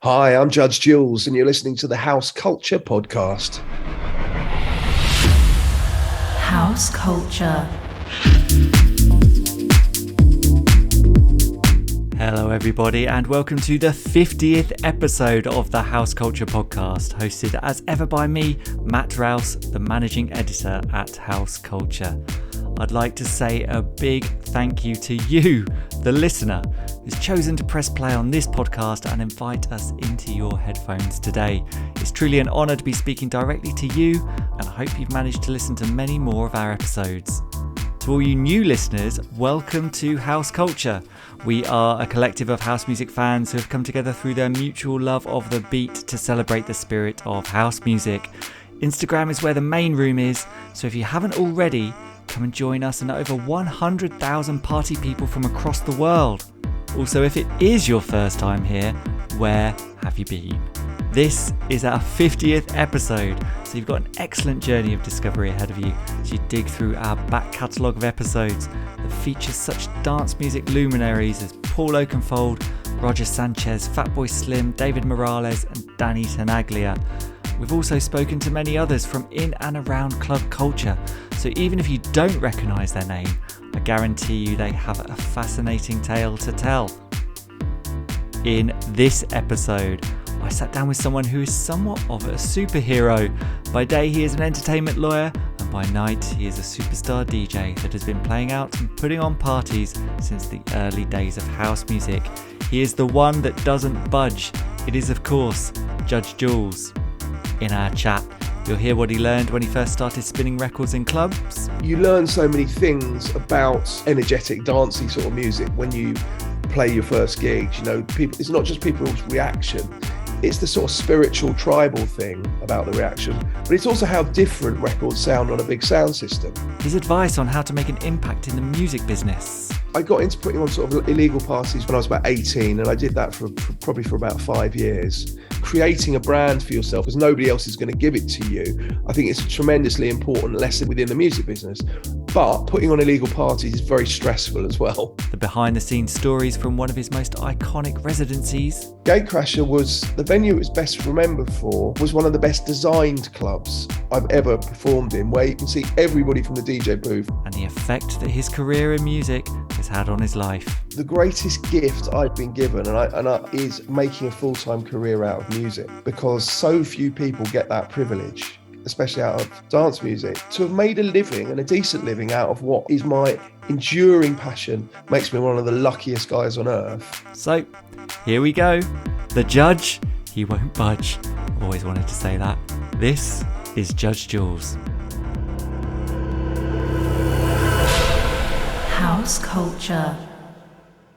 Hi, I'm Judge Jules, and you're listening to the House Culture Podcast. House Culture. Hello everybody and welcome to the 50th episode of the House Culture Podcast, hosted as ever by me, Matt Rouse, the managing editor at House Culture. I'd like to say a big thank you to you, the listener, who's chosen to press play on this podcast and invite us into your headphones today. It's truly an honour to be speaking directly to you, and I hope you've managed to listen to many more of our episodes. To all you new listeners, welcome to House Culture. We are a collective of house music fans who have come together through their mutual love of the beat to celebrate the spirit of house music. Instagram is where the main room is, so if you haven't already, come and join us and over 100,000 party people from across the world. Also, if it is your first time here, where have you been? This is our 50th episode, so you've got an excellent journey of discovery ahead of you as you dig through our back catalogue of episodes that features such dance music luminaries as Paul Oakenfold, Roger Sanchez, Fatboy Slim, David Morales and Danny Tenaglia. We've also spoken to many others from in and around club culture, so even if you don't recognise their name, I guarantee you they have a fascinating tale to tell. In this episode, I sat down with someone who is somewhat of a superhero. By day he is an entertainment lawyer, and by night he is a superstar DJ that has been playing out and putting on parties since the early days of house music. He is the one that doesn't budge. It is of course Judge Jules. In our chat, you'll hear what he learned when he first started spinning records in clubs. You learn so many things about energetic, dancey sort of music when you play your first gigs. You know, people, it's not just people's reaction. It's the sort of spiritual tribal thing about the reaction, but it's also how different records sound on a big sound system. His advice on how to make an impact in the music business. I got into putting on sort of illegal parties when I was about 18, and I did that for probably for about 5 years. Creating a brand for yourself because nobody else is going to give it to you. I think it's a tremendously important lesson within the music business. But putting on illegal parties is very stressful as well. The behind the scenes stories from one of his most iconic residencies. Gatecrasher was the venue it was best remembered for, was one of the best designed clubs I've ever performed in, where you can see everybody from the DJ booth. And the effect that his career in music has had on his life. The greatest gift I've been given is making a full-time career out of music, because so few people get that privilege, especially out of dance music. To have made a living and a decent living out of what is my enduring passion makes me one of the luckiest guys on earth. So, here we go. The judge, he won't budge. Always wanted to say that. This is Judge Jules. House Culture.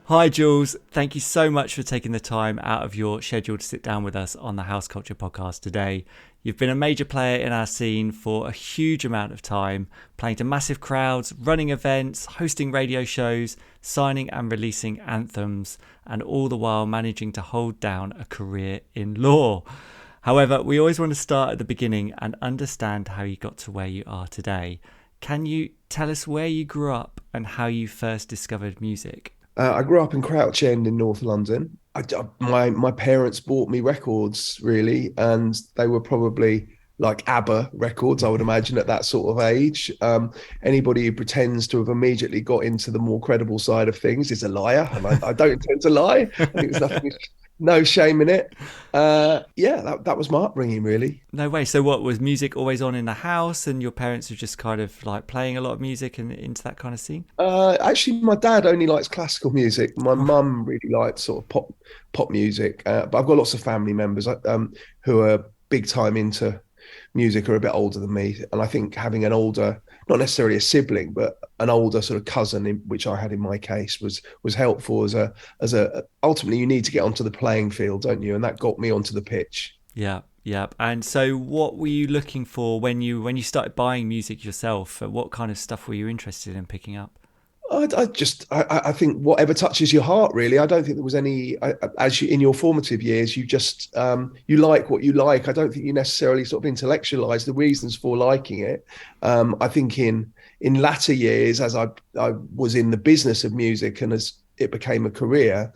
Hi Jules, thank you so much for taking the time out of your schedule to sit down with us on the House Culture Podcast today. You've been a major player in our scene for a huge amount of time, playing to massive crowds, running events, hosting radio shows, signing and releasing anthems, and all the while managing to hold down a career in law. However, we always want to start at the beginning and understand how you got to where you are today. Can you tell us where you grew up and how you first discovered music? I grew up in Crouch End in North London. My parents bought me records, really, and they were probably like ABBA records, I would imagine, at that sort of age. Anybody who pretends to have immediately got into the more credible side of things is a liar, and I don't intend to lie. I think there's no shame in it. That was my upbringing, really. No way. So what, was music always on in the house and your parents were just kind of like playing a lot of music and into that kind of scene? Actually, my dad only likes classical music. My mum really likes sort of pop music. But I've got lots of family members who are big time into music, are a bit older than me. And I think having an older, not necessarily a sibling, but an older sort of cousin, which I had in my case, was helpful as a ultimately you need to get onto the playing field, don't you? And that got me onto the pitch. Yeah. And so what were you looking for when you started buying music yourself? What kind of stuff were you interested in picking up? I think whatever touches your heart, really. I don't think there was any, in your formative years, you just, you like what you like. I don't think you necessarily sort of intellectualize the reasons for liking it. I think in latter years, as I was in the business of music and as it became a career,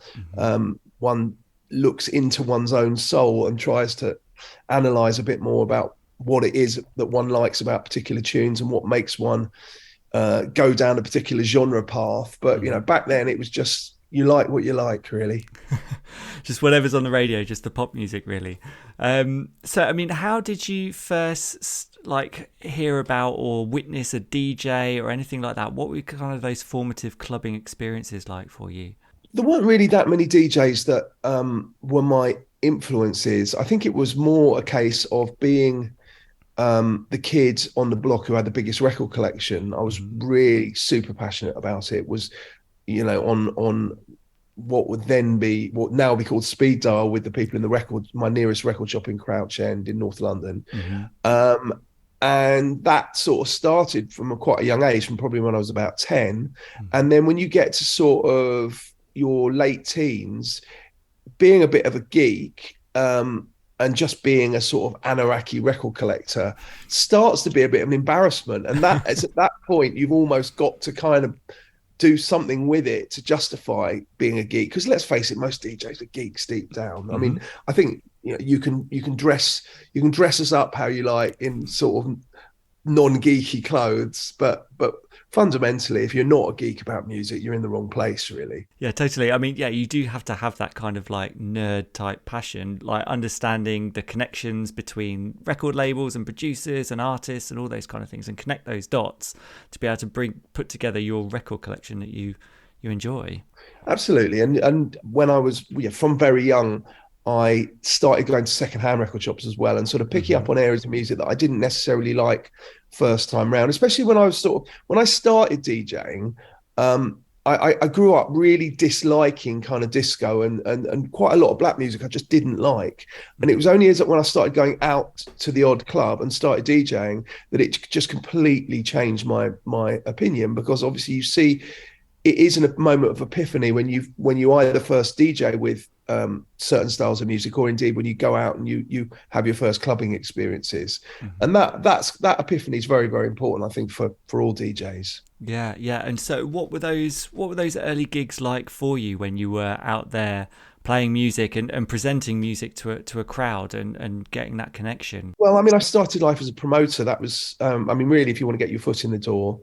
one looks into one's own soul and tries to analyze a bit more about what it is that one likes about particular tunes and what makes one go down a particular genre path. But back then it was just, you like what you like, really. Just whatever's on the radio, just the pop music, really. So I mean, how did you first hear about or witness a DJ or anything like that? What were kind of those formative clubbing experiences like for you? There weren't really that many DJs that were my influences. I think it was more a case of being the kid on the block who had the biggest record collection. I was really super passionate about it. Was, on what would then be, what now would be called speed dial, with the people in my nearest record shop in Crouch End in North London. And that sort of started from quite a young age, from probably when I was about 10. And then when you get to sort of your late teens, being a bit of a geek, and just being a sort of Anaraki record collector starts to be a bit of an embarrassment. And that is, at that point, you've almost got to kind of do something with it to justify being a geek. Because let's face it, most DJs are geeks deep down. I mean, I think you can dress us up how you like in sort of non-geeky clothes, but fundamentally, if you're not a geek about music, you're in the wrong place, really. Yeah, totally. I mean, yeah, you do have to have that kind of like nerd type passion, like understanding the connections between record labels and producers and artists and all those kind of things, and connect those dots to be able to put together your record collection that you enjoy. Absolutely. And when I was from very young, I started going to secondhand record shops as well, and sort of picking up on areas of music that I didn't necessarily like first time round, especially when I started DJing. I grew up really disliking kind of disco and quite a lot of black music I just didn't like. And it was only when I started going out to the odd club and started DJing that it just completely changed my opinion, because obviously you see it is a moment of epiphany when you either first DJ with certain styles of music, or indeed when you go out and you have your first clubbing experiences. And that epiphany is very, very important, I think, for all DJs. Yeah. And so what were those early gigs like for you when you were out there playing music and presenting music to a crowd and getting that connection? Well, I mean, I started life as a promoter. That was really, if you want to get your foot in the door,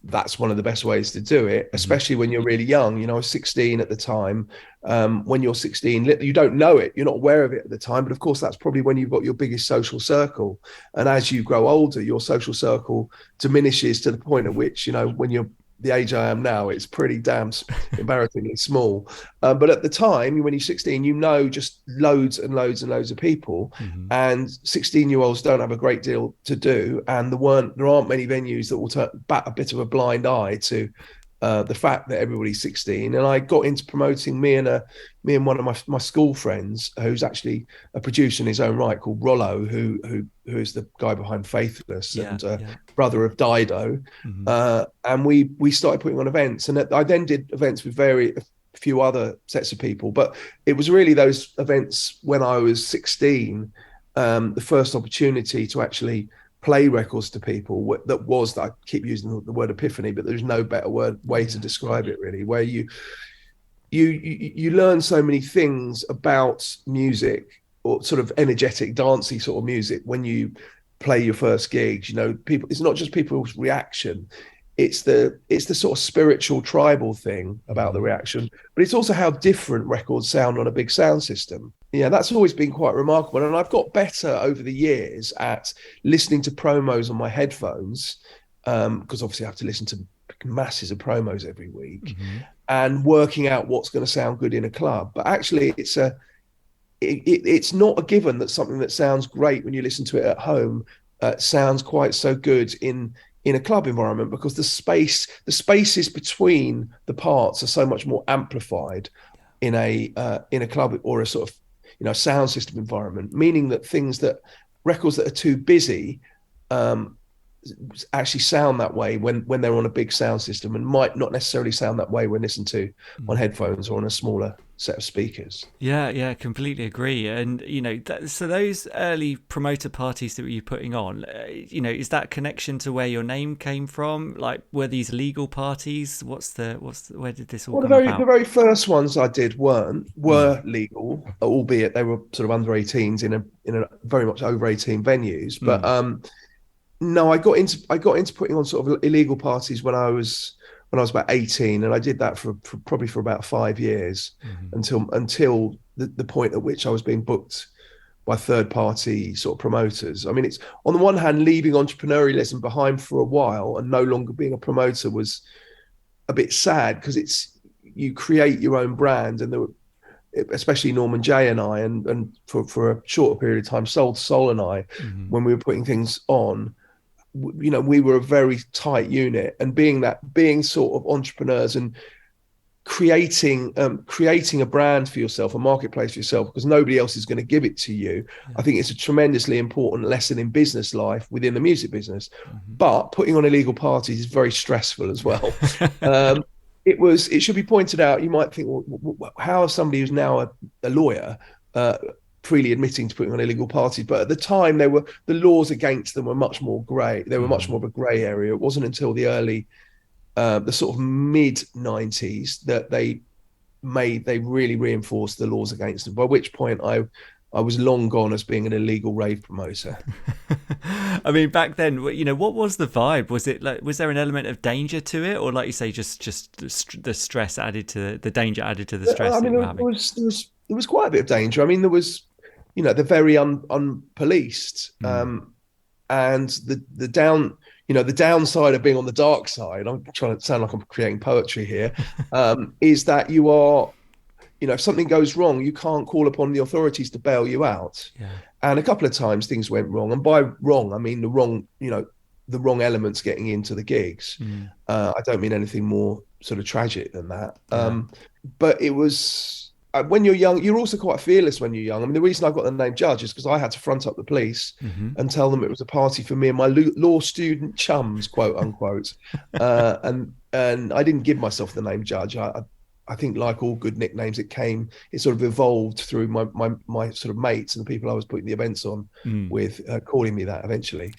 that's one of the best ways to do it, especially when you're really young. I was 16 at the time. When you're 16, you don't know it, you're not aware of it at the time, but of course that's probably when you've got your biggest social circle. And as you grow older, your social circle diminishes to the point at which, when you're the age I am now, it's pretty damn embarrassingly small. But at the time, when you're 16, just loads and loads and loads of people. And 16-year-olds don't have a great deal to do. And there aren't many venues that will bat a bit of a blind eye to the fact that everybody's 16. And I got into promoting me and one of my school friends, who's actually a producer in his own right, called Rollo, who is the guy behind Faithless and brother of Dido. And we started putting on events, and I then did events with a few other sets of people. But it was really those events when I was 16, the first opportunity to actually play records to people, that I keep using the word epiphany, but there's no better way to describe it, really, where you learn so many things about music, or sort of energetic, dancey sort of music, when you play your first gigs. People, it's not just people's reaction, it's the sort of spiritual tribal thing about the reaction, but it's also how different records sound on a big sound system. Yeah, that's always been quite remarkable. And I've got better over the years at listening to promos on my headphones, because obviously I have to listen to masses of promos every week, and working out what's going to sound good in a club. But actually, it's not a given that something that sounds great when you listen to it at home sounds quite so good in a club environment, because the spaces between the parts are so much more amplified in a club or a sort of sound system environment, meaning that records that are too busy actually sound that way when they're on a big sound system, and might not necessarily sound that way when listened to on headphones or on a smaller set of speakers. Yeah, completely agree. And so those early promoter parties that you were putting on, is that connection to where your name came from? Like, were these legal parties? Where did this all Well, come about? the very first ones I did were legal, albeit they were sort of under 18s in a very much over 18 venues. But no, I got into putting on sort of illegal parties when I was about 18, and I did that for probably for about 5 years until the point at which I was being booked by third party sort of promoters. I mean, it's on the one hand, leaving entrepreneurialism behind for a while and no longer being a promoter was a bit sad, because you create your own brand, and there were, especially Norman J and I, and for a shorter period of time, Soul and I, when we were putting things on, we were a very tight unit, and being sort of entrepreneurs and creating a brand for yourself, a marketplace for yourself, because nobody else is going to give it to you. I think it's a tremendously important lesson in business life within the music business. But putting on illegal parties is very stressful as well. It should be pointed out, you might think, well, how is somebody who's now a lawyer freely admitting to putting on illegal parties? But at the time, the laws against them were much more grey. They were much more of a grey area. It wasn't until the sort of mid 90s that they really reinforced the laws against them, by which point I was long gone as being an illegal rave promoter. I mean, back then, what was the vibe? Was it like, was there an element of danger to it, or like you say, just the stress added to the danger added to the stress? I mean, there was quite a bit of danger. I mean, there was, they're very unpoliced, and the downside of being on the dark side, I'm trying to sound like I'm creating poetry here, is that you are, if something goes wrong, you can't call upon the authorities to bail you out. Yeah. And a couple of times things went wrong. And by wrong, I mean the wrong elements getting into the gigs. I don't mean anything more sort of tragic than that. But it was, when you're young, you're also quite fearless when you're young. I mean, the reason I got the name Judge is because I had to front up the police and tell them it was a party for me and my law student chums, quote unquote. And I didn't give myself the name Judge. I think, like all good nicknames, it sort of evolved through my sort of mates and the people I was putting the events on with, calling me that eventually,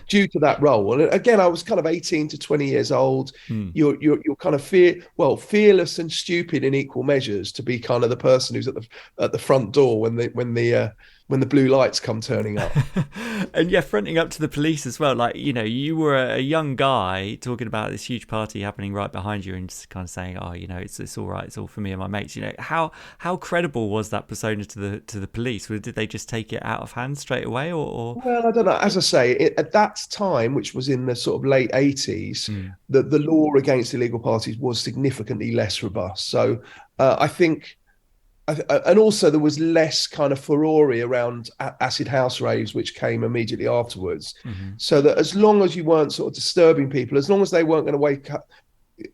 due to that role. And again, I was kind of 18 to 20 years old. You're kind of fearless and stupid in equal measures, to be kind of the person who's at the front door when the blue lights come turning up. And fronting up to the police as well. Like, you were a young guy talking about this huge party happening right behind you and just kind of saying, oh, it's all right, it's all for me and my mates. How credible was that persona to the police? Did they just take it out of hand straight away, or? Well, I don't know. As I say, at that time, which was in the sort of late 80s, the law against illegal parties was significantly less robust. So I think, and also there was less kind of furore around acid house raves, which came immediately afterwards. So that as long as you weren't sort of disturbing people, as long as they weren't going to wake up,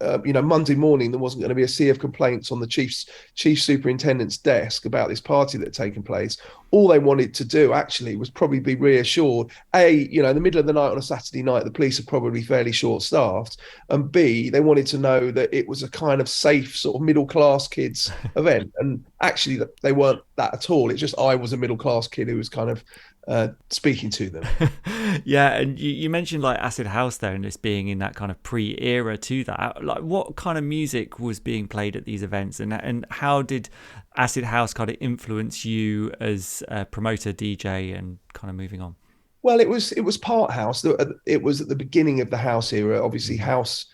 Monday morning, there wasn't going to be a sea of complaints on the chief superintendent's desk about this party that had taken place. All they wanted to do actually was probably be reassured. A, in the middle of the night on a Saturday night, the police are probably fairly short-staffed, and B, they wanted to know that it was a kind of safe sort of middle-class kids event. And actually, they weren't that at all. It's just I was a middle-class kid who was kind of speaking to them. And you mentioned like acid house there, and this being in that kind of pre-era to that. Like, what kind of music was being played at these events, and how did acid house kind of influence you as a promoter, DJ, and kind of moving on? Well, it was part house. It was at the beginning of the house era. Obviously, house,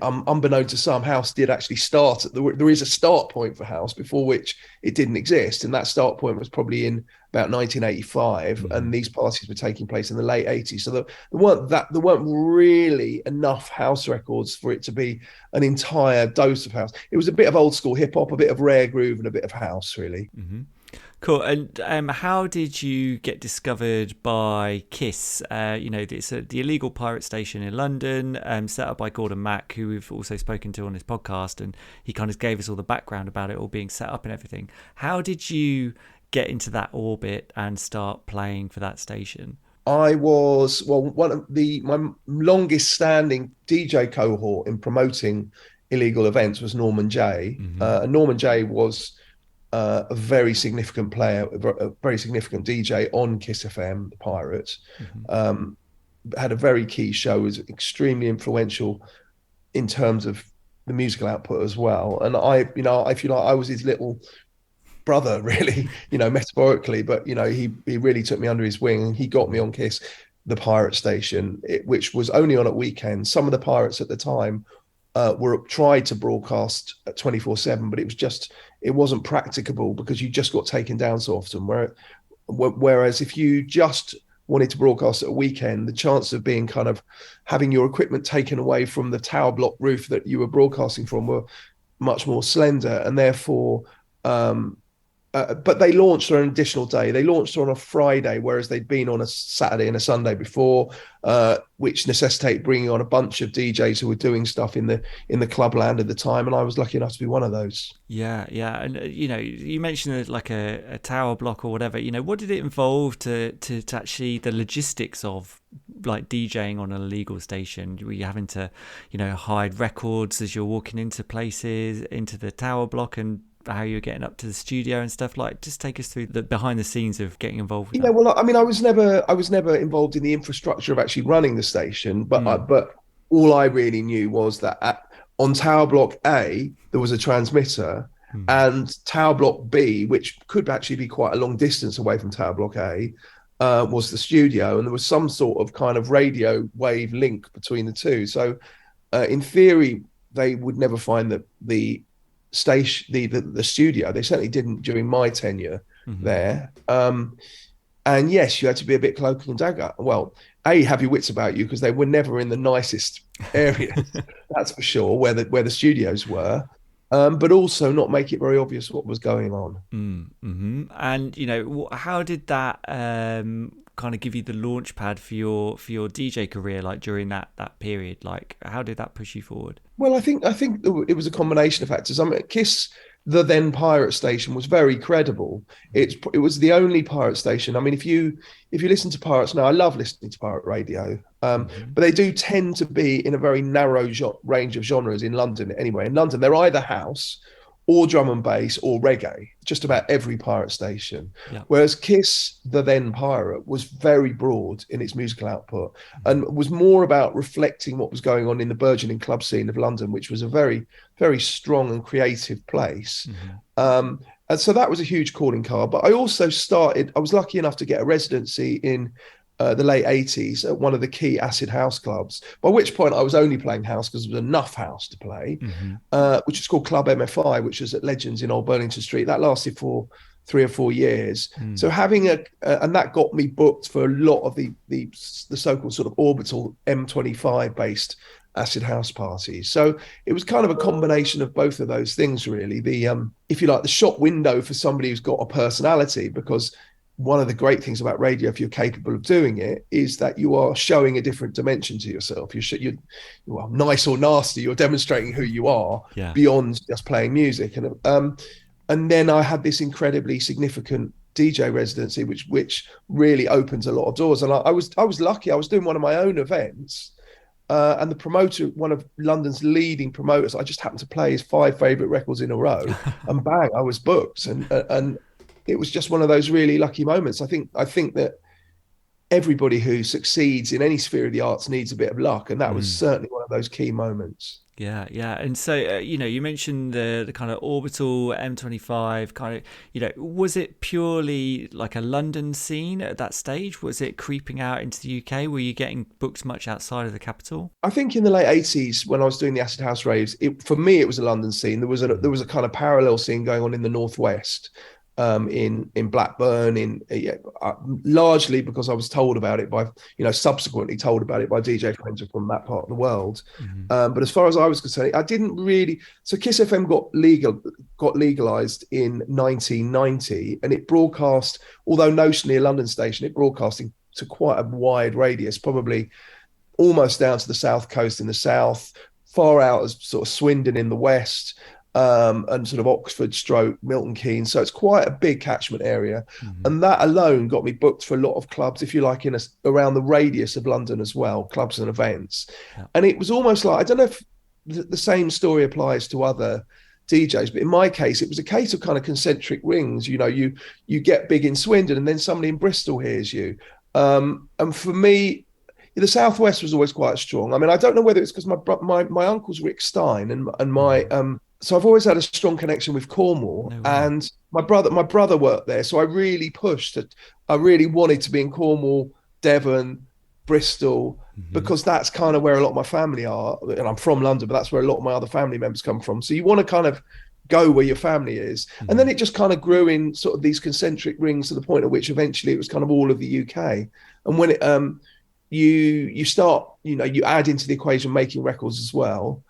unbeknown to some, house did actually start. There is a start point for house before which it didn't exist, and that start point was probably in about 1985, and these parties were taking place in the late 80s. So there weren't really enough house records for it to be an entire dose of house. It was a bit of old school hip hop, a bit of rare groove, and a bit of house, really. Cool. And how did you get discovered by KISS? It's the illegal pirate station in London, set up by Gordon Mack, who we've also spoken to on this podcast, and he kind of gave us all the background about it all being set up and everything. How did you get into that orbit and start playing for that station? I was, well, one of my longest standing DJ cohort in promoting illegal events was Norman Jay. Hmm. Norman Jay was a very significant player, a very significant DJ on Kiss FM, the Pirates. Hmm. Um, had a very key show, was extremely influential in terms of the musical output as well. And I feel like I was his little brother, really, metaphorically, but he really took me under his wing, and he got me on Kiss, the pirate station, which was only on at weekends. Some of the pirates at the time were tried to broadcast at 24/7, but it wasn't practicable because you just got taken down so often. Whereas if you just wanted to broadcast at a weekend, the chance of being kind of having your equipment taken away from the tower block roof that you were broadcasting from were much more slender, and therefore but they launched on an additional day. They launched on a Friday, whereas they'd been on a Saturday and a Sunday before, which necessitated bringing on a bunch of DJs who were doing stuff in the club land at the time. And I was lucky enough to be one of those. Yeah, yeah, and you mentioned like a tower block or whatever. What did it involve to actually the logistics of like DJing on an illegal station? Were you having to, hide records as you're walking into places, into the tower block, and how you're getting up to the studio and stuff? Like, just take us through the behind the scenes of getting involved with that. Well, I mean, I was never involved in the infrastructure of actually running the station, but all I really knew was that on Tower Block A there was a transmitter, and Tower Block B, which could actually be quite a long distance away from Tower Block A, was the studio, and there was some sort of kind of radio wave link between the two. So, in theory, they would never find the station, the studio. They certainly didn't during my tenure there. And yes, you had to be a bit cloak and dagger. Well, have your wits about you, because they were never in the nicest areas, that's for sure, where the studios were. But also not make it very obvious what was going on. Mm-hmm. And how did that kind of give you the launch pad for your DJ career, like during that period? Like, how did that push you forward? Well, I think it was a combination of factors. I mean, Kiss, the then pirate station, was very credible. It was the only pirate station. I mean, if you listen to pirates now, I love listening to pirate radio, but they do tend to be in a very narrow range of genres in London. Anyway, in London, they're either house or drum and bass or reggae, just about every pirate station. Yeah. Whereas Kiss, the then pirate, was very broad in its musical output and was more about reflecting what was going on in the burgeoning club scene of London, which was a very, very strong and creative place. And so that was a huge calling card. But I also I was lucky enough to get a residency in the late 80s at one of the key acid house clubs, by which point I was only playing house because there was enough house to play, which is called Club MFI, which was at Legends in Old Burlington Street. That lasted for 3 or 4 years. So having and that got me booked for a lot of the so-called sort of orbital M25 based acid house parties. So it was kind of a combination of both of those things, really. The if you like, the shop window for somebody who's got a personality, because one of the great things about radio, if you're capable of doing it, is that you are showing a different dimension to yourself. You're well, nice or nasty, you're demonstrating who you are beyond just playing music. And then I had this incredibly significant DJ residency, which really opens a lot of doors. And I was lucky. I was doing one of my own events, and the promoter, one of London's leading promoters, I just happened to play his 5 favorite records in a row, and bang, I was booked. And it was just one of those really lucky moments. I think that everybody who succeeds in any sphere of the arts needs a bit of luck, and that was certainly one of those key moments. Yeah. And so you mentioned the kind of orbital M25 kind of, was it purely like a London scene at that stage? Was it creeping out into the UK? Were you getting booked much outside of the capital? I think in the late 80s, when I was doing the acid house raves, for me it was a London scene. There was a kind of parallel scene going on in the Northwest. In Blackburn, largely because I was told about it by, subsequently told about it by DJ friends from that part of the world. But as far as I was concerned, I didn't really. So Kiss FM got legalized in 1990, and it broadcast, although notionally a London station, it broadcasting to quite a wide radius, probably almost down to the south coast in the south, far out as sort of Swindon in the west. and sort of Oxford stroke Milton Keynes. So it's quite a big catchment area. Mm-hmm. And that alone got me booked for a lot of clubs, if you like, around the radius of London as well, clubs and events. Yeah. And it was almost like, I don't know if the same story applies to other DJs, but in my case, it was a case of kind of concentric rings. You get big in Swindon and then somebody in Bristol hears you. And for me, the Southwest was always quite strong. I mean, I don't know whether it's because my uncle's Rick Stein and my so I've always had a strong connection with Cornwall, No way. and my brother worked there, so I really pushed it. I really wanted to be in Cornwall, Devon, Bristol, because that's kind of where a lot of my family are, and I'm from London, but that's where a lot of my other family members come from. So you want to kind of go where your family is, and then it just kind of grew in sort of these concentric rings to the point at which eventually it was kind of all of the UK. And when it you start, you add into the equation making records as well.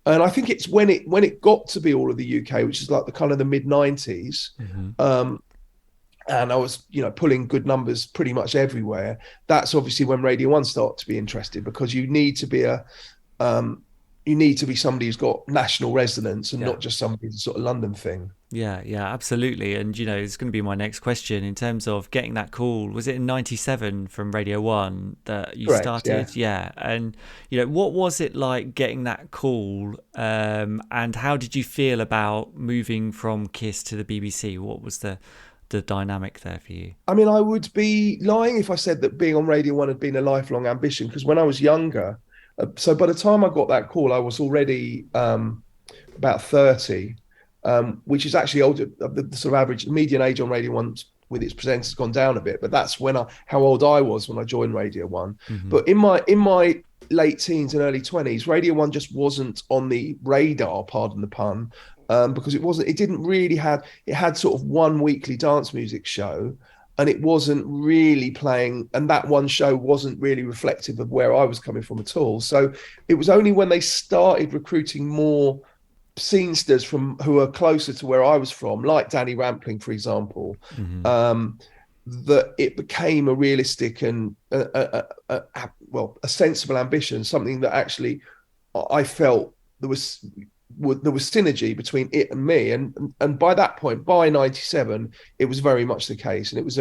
And I think it's when it got to be all of the UK, which is like the kind of the mid 90s, and I was, pulling good numbers pretty much everywhere. That's obviously when Radio 1 started to be interested, because you need to be somebody who's got national resonance and not just somebody who's sort of London thing. Yeah, absolutely. And, it's going to be my next question in terms of getting that call. Was it in 97 from Radio 1 that you Correct, started? Yeah. And, what was it like getting that call? And how did you feel about moving from KISS to the BBC? What was the dynamic there for you? I mean, I would be lying if I said that being on Radio 1 had been a lifelong ambition, because when I was younger, so by the time I got that call, I was already about 30. Which is actually older. The sort of average median age on Radio 1 with its presenters has gone down a bit, but that's how old I was when I joined Radio 1. But in my late teens and early 20s, Radio 1 just wasn't on the radar, pardon the pun, because it didn't really it had sort of one weekly dance music show, and it wasn't really playing, and that one show wasn't really reflective of where I was coming from at all. So it was only when they started recruiting more scenesters from who are closer to where I was from, like Danny Rampling, for example, that it became a realistic and a sensible ambition, something that actually I felt there was synergy between it and me, and by that point, by 97, it was very much the case. And it was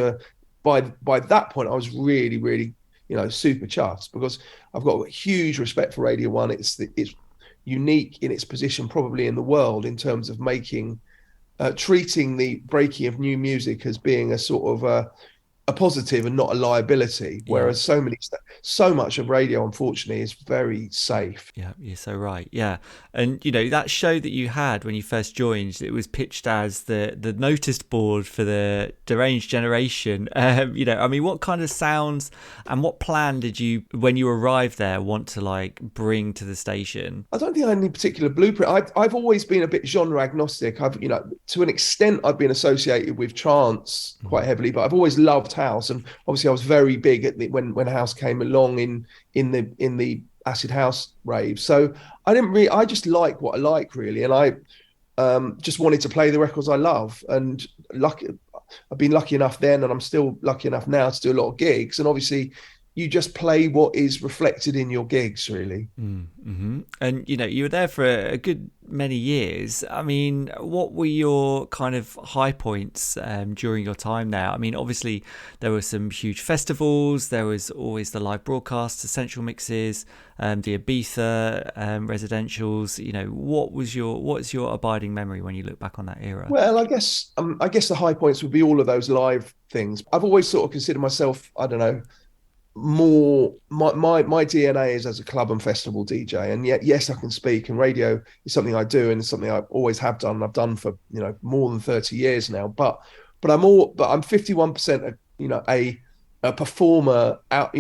by that point I was really, really, super chuffed, because I've got a huge respect for Radio 1. It's unique in its position probably in the world in terms of treating the breaking of new music as being a sort of a positive and not a liability, whereas so much of radio, unfortunately, is very safe. Yeah, you're so right. Yeah. And that show that you had when you first joined, it was pitched as the notice board for the deranged generation. I mean, what kind of sounds and what plan did you, when you arrived there, want to bring to the station? I don't think I had any particular blueprint. I've always been a bit genre agnostic. I've to an extent I've been associated with trance quite heavily, but I've always loved house, and obviously I was very big at when house came along in the acid house rave. So I just like what I like, really, and I just wanted to play the records I love. And I've been lucky enough then, and I'm still lucky enough now to do a lot of gigs, and obviously you just play what is reflected in your gigs, really. Mm-hmm. And you were there for a good many years. I mean, what were your kind of high points during your time there? I mean, obviously there were some huge festivals, there was always the live broadcasts, essential mixes, the Ibiza residentials. What's your abiding memory when you look back on that era? Well, I guess the high points would be all of those live things. I've always sort of considered myself, I don't know, more my DNA is as a club and festival DJ, and yet yes, I can speak, and radio is something I do, and it's something I always have done, and I've done for more than 30 years now. But I'm 51% a performer out,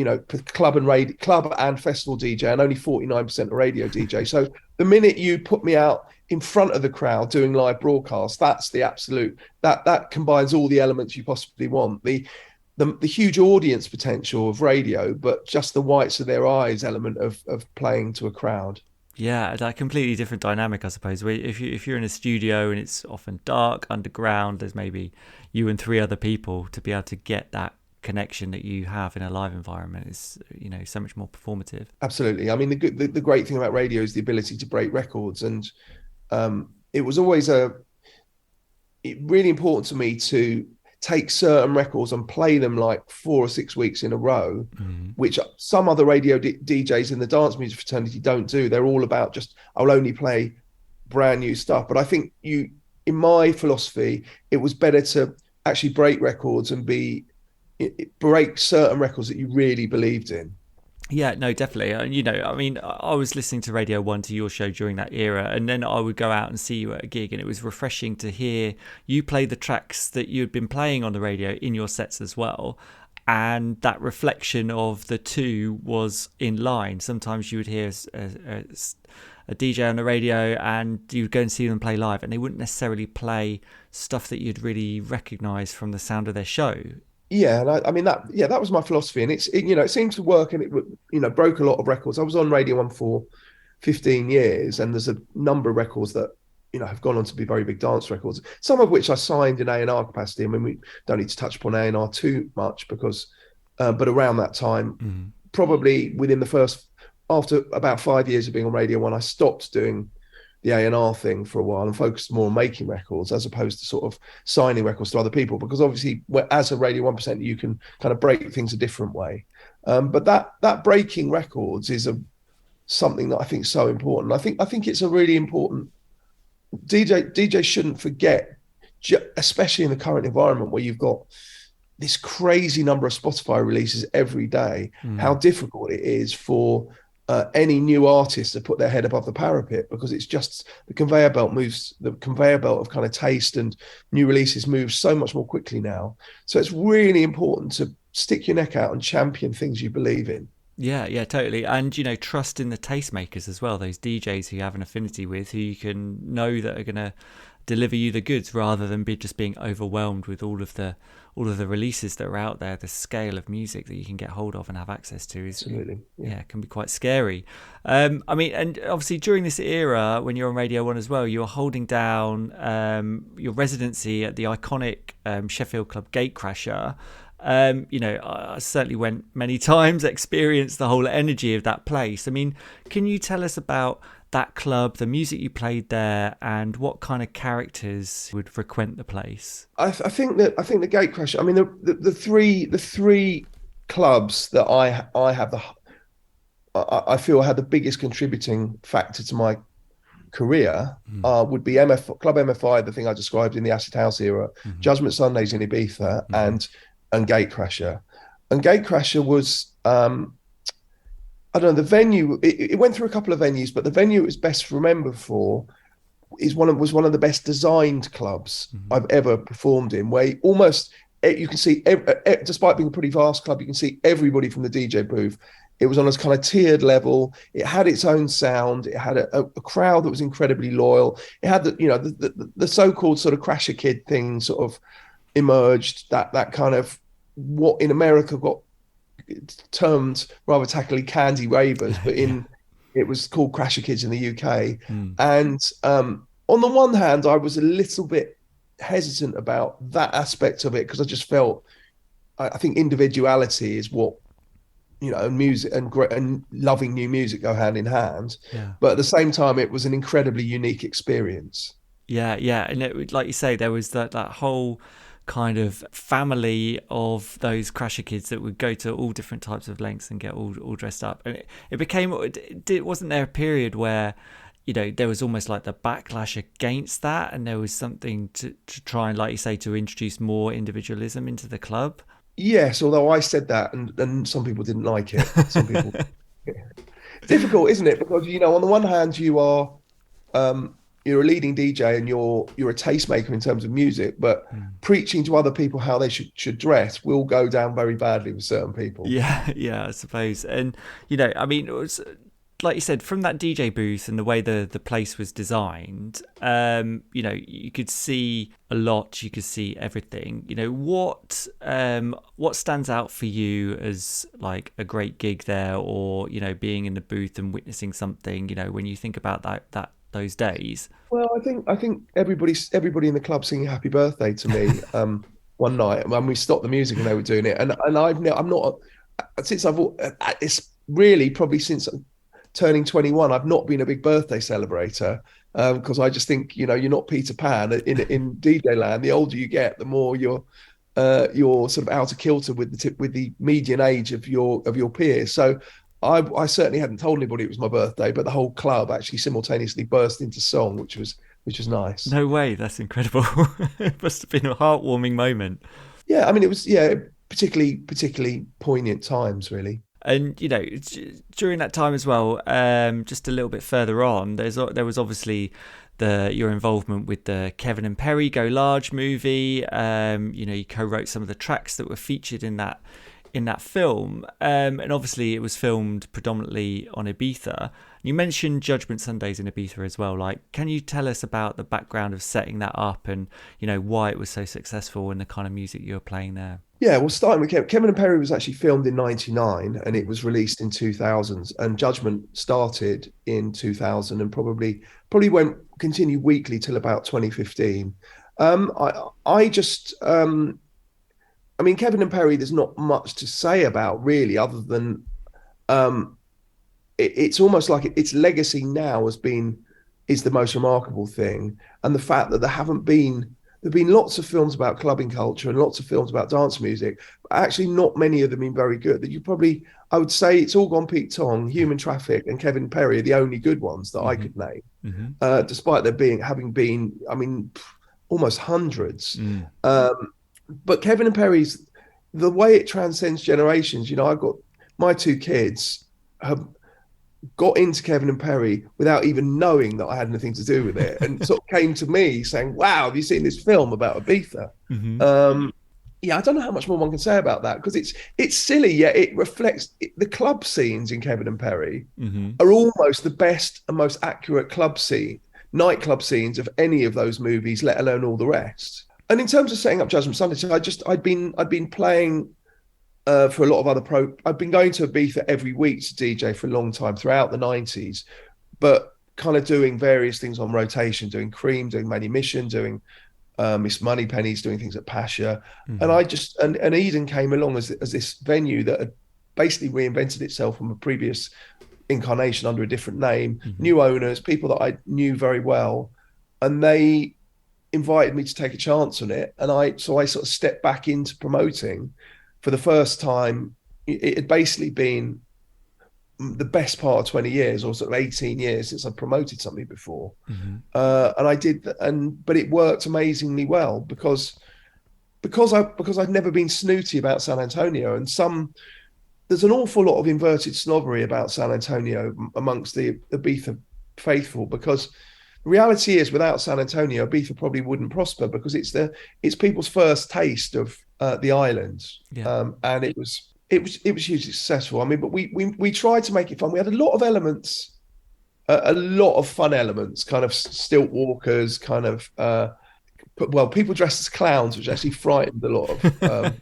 club and festival DJ, and only 49% a radio DJ. So the minute you put me out in front of the crowd doing live broadcasts, that's the absolute, that combines all the elements you possibly want. The huge audience potential of radio, but just the whites of their eyes element of playing to a crowd. Yeah, that completely different dynamic, I suppose. If you're in a studio and it's often dark, underground, there's maybe you and three other people, to be able to get that connection that you have in a live environment is so much more performative. Absolutely. I mean, the great thing about radio is the ability to break records, and it was always really important to me to take certain records and play them like 4 or 6 weeks in a row, which some other radio DJs in the dance music fraternity don't do. They're all about just, I'll only play brand new stuff. But I think in my philosophy, it was better to actually break records and break certain records that you really believed in. Yeah, no, definitely. And, I mean, I was listening to Radio 1 to your show during that era, and then I would go out and see you at a gig, and it was refreshing to hear you play the tracks that you had been playing on the radio in your sets as well. And that reflection of the two was in line. Sometimes you would hear a DJ on the radio and you'd go and see them play live, and they wouldn't necessarily play stuff that you'd really recognise from the sound of their show. Yeah, and I mean that was my philosophy, and it seemed to work, and it broke a lot of records. I was on Radio 1 for 15 years, and there's a number of records that have gone on to be very big dance records. Some of which I signed in A&R capacity. I mean, we don't need to touch upon A&R too much because, but around that time, probably after about 5 years of being on Radio 1, I stopped doing the A&R thing for a while and focused more on making records as opposed to sort of signing records to other people, because obviously as a Radio 1 presenter you can kind of break things a different way, but that breaking records is something that I think is so important. I think it's a really important. DJ shouldn't forget, especially in the current environment where you've got this crazy number of Spotify releases every day, how difficult it is for any new artist to put their head above the parapet, because it's just the conveyor belt of kind of taste and new releases moves so much more quickly now. So it's really important to stick your neck out and champion things you believe in. Yeah, totally. And, trust in the tastemakers as well, those DJs who you have an affinity with, who you can know that are going to deliver you the goods rather than just being overwhelmed with all of the releases that are out there. The scale of music that you can get hold of and have access to is absolutely, yeah, can be quite scary. I mean, and obviously during this era when you're on Radio 1 as well, you were holding down your residency at the iconic Sheffield club Gatecrasher. I certainly went many times, experienced the whole energy of that place. I mean, can you tell us about that club, the music you played there, and what kind of characters would frequent the place? I think the Gatecrasher. I mean, the three clubs that I feel had the biggest contributing factor to my career would be Club MFI, the thing I described in the Acid House era, Judgement Sundays in Ibiza, and Gatecrasher. And Gatecrasher was, I don't know, the venue, it went through a couple of venues, but the venue it was best remembered for was one of the best designed clubs I've ever performed in, where you can see, despite being a pretty vast club, you can see everybody from the DJ booth. It was on a kind of tiered level. It had its own sound. It had a crowd that was incredibly loyal. It had the so-called sort of Crasher Kid thing sort of emerged, that kind of what in America got termed rather tactfully candy ravers, but it was called Crasher Kids in the UK. And on the one hand, I was a little bit hesitant about that aspect of it, because I just felt, I think individuality is what, music and loving new music go hand in hand. But at the same time, it was an incredibly unique experience. Yeah, and it, like you say, there was that whole kind of family of those Crasher Kids that would go to all different types of lengths and get all dressed up, and it became, wasn't there a period where there was almost like the backlash against that, and there was something to try and, like you say, to introduce more individualism into the club? Yes, although I said that and some people didn't like it. Some people difficult, isn't it? Because on the one hand you are you're a leading DJ and you're a tastemaker in terms of music, but preaching to other people how they should dress will go down very badly with certain people. Yeah, I suppose. And I mean, it was, like you said, from that DJ booth and the way the place was designed, you could see a lot, you could see everything. What stands out for you as like a great gig there, or being in the booth and witnessing something, when you think about that those days? Well, I think everybody in the club singing happy birthday to me one night when we stopped the music and they were doing it, and I'm not, since it's really probably since turning 21, I've not been a big birthday celebrator, because I just think, you're not Peter Pan in DJ land. The older you get, the more you're sort of out of kilter with the median age of your peers. So I certainly hadn't told anybody it was my birthday, but the whole club actually simultaneously burst into song, which was nice. No way, that's incredible. It must have been a heartwarming moment. Yeah, I mean, it was, particularly poignant times, really. And during that time as well, just a little bit further on, there was obviously your involvement with the Kevin and Perry Go Large movie. You co-wrote some of the tracks that were featured in that film, and obviously it was filmed predominantly on Ibiza. You mentioned Judgement Sundays in Ibiza as well. Like, can you tell us about the background of setting that up, and why it was so successful and the kind of music you were playing there? Yeah, well, starting with Kevin and Perry was actually filmed in '99 and it was released in 2000s. And Judgment started in 2000 and probably went continued weekly till about 2015. I just, I mean, Kevin and Perry, there's not much to say about really, other than it's almost like its legacy now is the most remarkable thing, and the fact that there've been lots of films about clubbing culture and lots of films about dance music, but actually not many of them been very good. I would say it's all gone Pete Tong, Human Traffic, and Kevin Perry are the only good ones that I could name, despite there having been, I mean, almost hundreds. But Kevin and Perry's, the way it transcends generations, I've got my two kids have got into Kevin and Perry without even knowing that I had anything to do with it, and sort of came to me saying, "Wow, have you seen this film about Ibiza?" Yeah, I don't know how much more one can say about that, because it's silly, yet it reflects the club scenes in Kevin and Perry are almost the best and most accurate nightclub scenes of any of those movies, let alone all the rest. And in terms of setting up Judgement Sundays, I'd been playing for a lot of other I've been going to Ibiza every week to DJ for a long time throughout the 90s, but kind of doing various things on rotation, doing Cream, doing Manumission, doing Miss Moneypenny's, doing things at Pasha. And Eden came along as this venue that had basically reinvented itself from a previous incarnation under a different name, new owners, people that I knew very well, and they invited me to take a chance on it. And I sort of stepped back into promoting. For the first time, it had basically been the best part of 20 years or sort of 18 years since I promoted something before. And I did, but it worked amazingly well because I'd never been snooty about San Antonio, and there's an awful lot of inverted snobbery about San Antonio amongst the Ibiza faithful, because the reality is, without San Antonio, Ibiza probably wouldn't prosper, because it's people's first taste of the islands, and it was hugely successful. I mean, but we tried to make it fun. We had a lot of elements, a lot of fun elements, kind of stilt walkers, kind of people dressed as clowns, which actually frightened a lot of.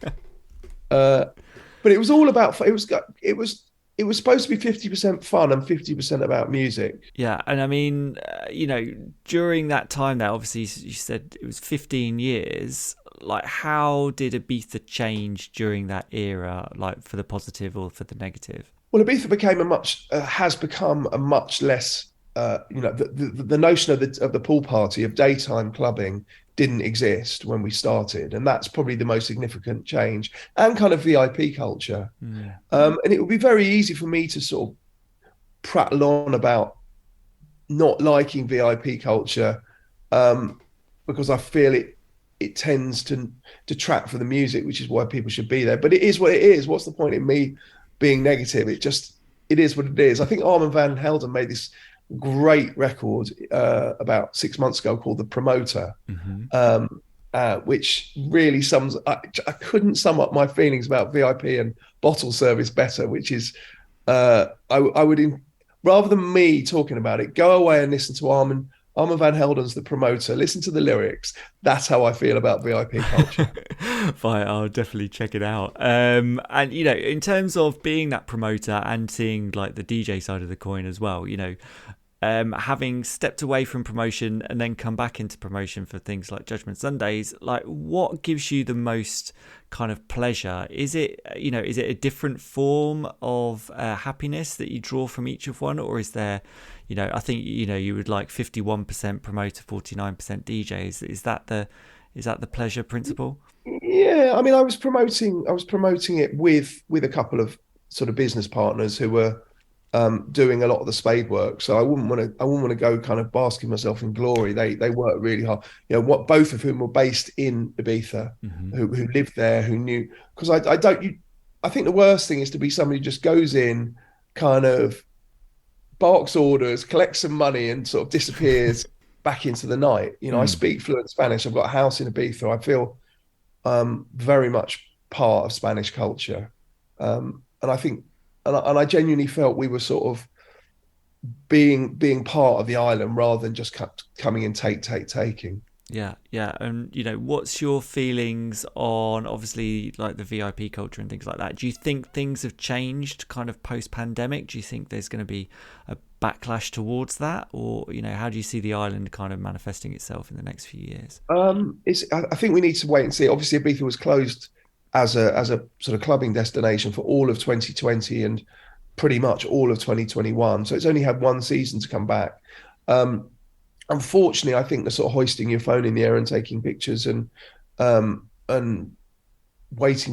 But it was all about it was supposed to be 50% fun and 50% about music. Yeah, and I mean, during that time there, obviously you said it was 15 years. Like, how did Ibiza change during that era, like for the positive or for the negative? Well, Ibiza has become a much less, the notion of the pool party, of daytime clubbing, didn't exist when we started, and that's probably the most significant change, and kind of VIP culture. And it would be very easy for me to sort of prattle on about not liking VIP culture, because I feel it tends to detract from the music, which is why people should be there. But it is what it is. What's the point in me being negative? It is what it is. I think Armand van Helden made this great record about 6 months ago called The Promoter, which really I couldn't sum up my feelings about VIP and bottle service better, which is I would, rather than me talking about it, go away and listen to Armand van Helden's The Promoter, listen to the lyrics. That's how I feel about VIP culture. Fine, I'll definitely check it out. And in terms of being that promoter and seeing like the DJ side of the coin as well, having stepped away from promotion and then come back into promotion for things like Judgement Sundays, like what gives you the most kind of pleasure? Is it, is it a different form of happiness that you draw from each of one, or is there, I think, you would like 51% promoter, 49% DJs. Is that the pleasure principle? Yeah, I mean, I was promoting it with a couple of sort of business partners who were doing a lot of the spade work. So I wouldn't want to go kind of basking myself in glory. They worked really hard. Both of whom were based in Ibiza, who lived there, who knew. Because I think the worst thing is to be somebody who just goes in, kind of barks orders, collects some money, and sort of disappears back into the night. I speak fluent Spanish. I've got a house in Ibiza. I feel very much part of Spanish culture, and I think. And I genuinely felt we were sort of being part of the island rather than just coming and taking. Yeah. And, what's your feelings on obviously like the VIP culture and things like that? Do you think things have changed kind of post-pandemic? Do you think there's going to be a backlash towards that? Or, how do you see the island kind of manifesting itself in the next few years? I think we need to wait and see. Obviously, Ibiza was closed as a sort of clubbing destination for all of 2020 and pretty much all of 2021. So it's only had one season to come back. Unfortunately, I think the sort of hoisting your phone in the air and taking pictures and waiting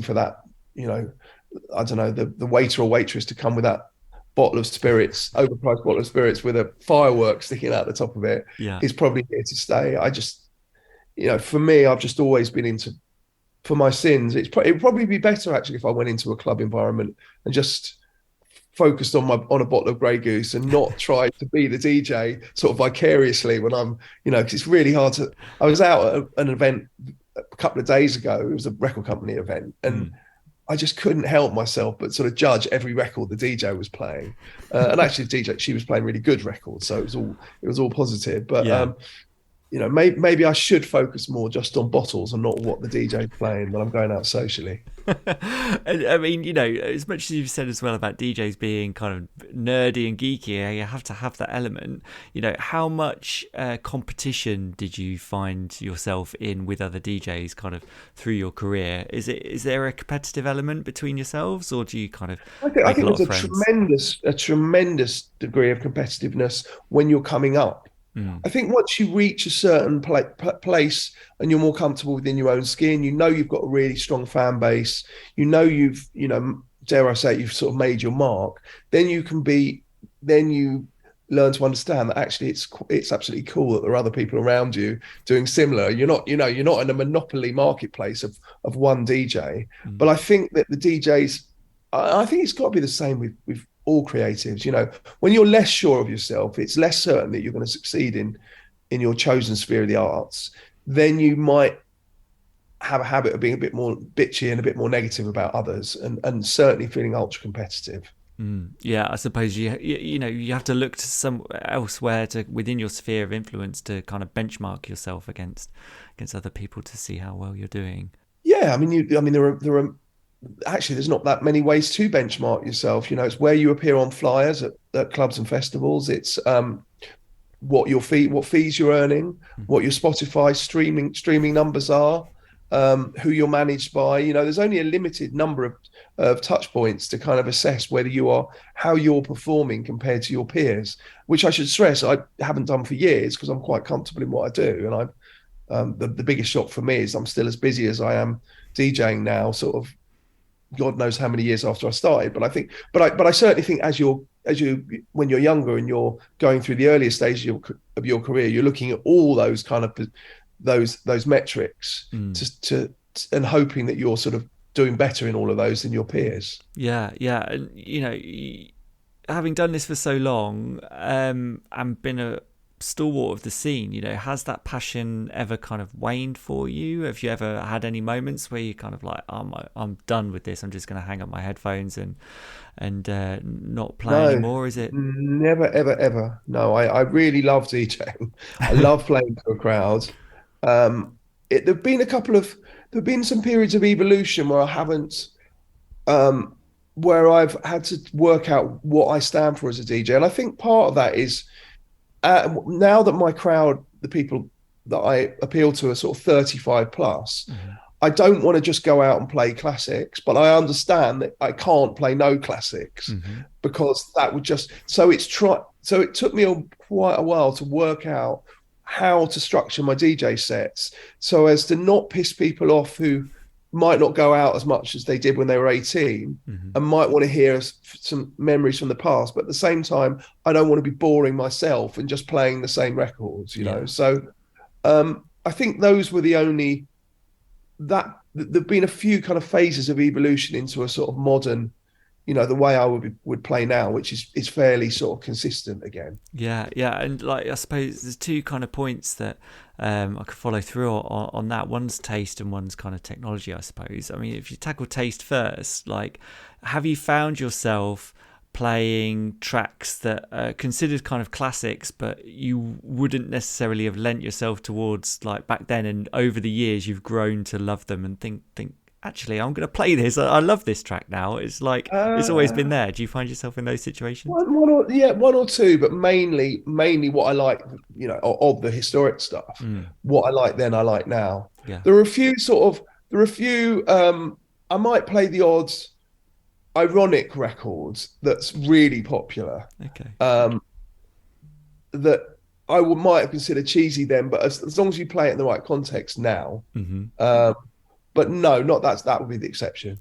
for that, I don't know, the waiter or waitress to come with that bottle of spirits, overpriced bottle of spirits with a firework sticking out the top of it, is probably here to stay. I just, for me, I've just always been into, for my sins, it would probably be better actually if I went into a club environment and just focused on a bottle of Grey Goose and not tried to be the DJ sort of vicariously when I'm, because it's really hard to. I was out at an event a couple of days ago. It was a record company event, and I just couldn't help myself but sort of judge every record the DJ was playing. And actually, the DJ, she was playing really good records, so it was all positive. But maybe I should focus more just on bottles and not what the DJ's playing when I'm going out socially. I mean, as much as you've said as well about DJs being kind of nerdy and geeky, you have to have that element. How much competition did you find yourself in with other DJs kind of through your career? Is there a competitive element between yourselves, or do you kind of I think there's a tremendous degree of competitiveness when you're coming up. I think once you reach a certain place and you're more comfortable within your own skin, you've got a really strong fan base, you've, dare I say it, you've sort of made your mark, then you learn to understand that actually it's absolutely cool that there are other people around you doing similar. You're not in a monopoly marketplace of one DJ. But I think that the DJs, I think it's got to be the same with all creatives. When you're less sure of yourself, it's less certain that you're going to succeed in your chosen sphere of the arts, then you might have a habit of being a bit more bitchy and a bit more negative about others, and certainly feeling ultra competitive. Yeah, I suppose you have to look to some elsewhere within your sphere of influence to kind of benchmark yourself against other people to see how well you're doing. Yeah, I mean there are actually, there's not that many ways to benchmark yourself. It's where you appear on flyers at clubs and festivals. It's what fees you're earning, what your Spotify streaming numbers are, who you're managed by. There's only a limited number of touch points to kind of assess how you're performing compared to your peers, which I should stress I haven't done for years because I'm quite comfortable in what I do. And the biggest shock for me is I'm still as busy as I am DJing now, sort of God knows how many years after I started. But I certainly think when you're younger and you're going through the earlier stages of your career, you're looking at all those kind of those metrics and hoping that you're sort of doing better in all of those than your peers. Yeah. And having done this for so long and been a stalwart of the scene, has that passion ever kind of waned for you? Have you ever had any moments where you kind of like, I'm done with this, I'm just going to hang up my headphones and not play anymore? Is it never ever? No, I really love DJing. I love playing to a crowd. There've been some periods of evolution where I haven't where I've had to work out what I stand for as a DJ, and I think part of that is now that my crowd, the people that I appeal to, are sort of 35 plus, I don't want to just go out and play classics, but I understand that I can't play no classics because that would just, so it took me quite a while to work out how to structure my DJ sets so as to not piss people off who might not go out as much as they did when they were 18 and might want to hear some memories from the past, but at the same time I don't want to be boring myself and just playing the same records, you know. So I think those were the only, that there've been a few kind of phases of evolution into a sort of modern, you know, the way I would play now, which is fairly sort of consistent again. Yeah, and like I suppose there's two kind of points that I could follow through on that. One's taste and one's kind of technology, I suppose. I mean, if you tackle taste first, like, have you found yourself playing tracks that are considered kind of classics, but you wouldn't necessarily have lent yourself towards, like, back then, and over the years you've grown to love them and think actually I'm going to play this, I love this track now? It's like it's always been there. Do you find yourself in those situations? One or two, but mainly what I like, you know, of the historic stuff, what I like then I like now. There are a few I might play the odds ironic records that's really popular, that I might have considered cheesy then, but as long as you play it in the right context now, but no, not that would be the exception.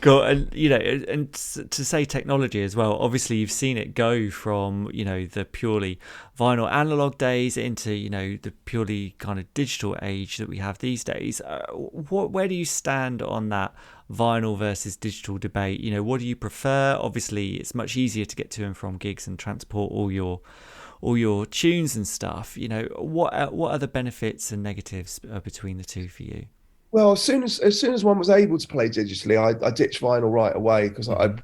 Cool. And you know, and to say technology as well, obviously you've seen it go from, you know, the purely vinyl analog days into, you know, the purely kind of digital age that we have these days. Where do you stand on that vinyl versus digital debate? You know, what do you prefer? Obviously it's much easier to get to and from gigs and transport all your tunes and stuff. You know, what are the benefits and negatives between the two for you? Well, as soon as one was able to play digitally, I ditched vinyl right away because I've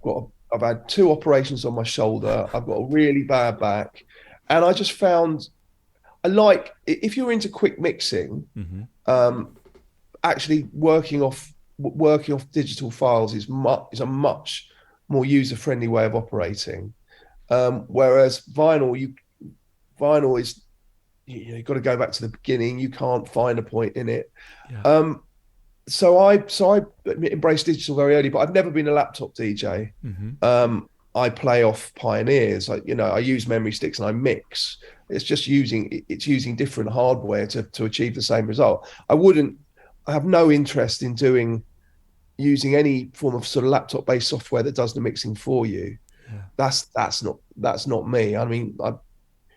had 2 operations on my shoulder. I've got a really bad back, and I just found I like, if you're into quick mixing, actually working off digital files is a much more user friendly way of operating. Whereas vinyl is, you've got to go back to the beginning. You can't find a point in it. So I embraced digital very early, but I've never been a laptop DJ. I play off Pioneers. I use memory sticks and I mix. It's just using different hardware to achieve the same result. I have no interest in using any form of sort of laptop based software that does the mixing for you. That's not me. I mean,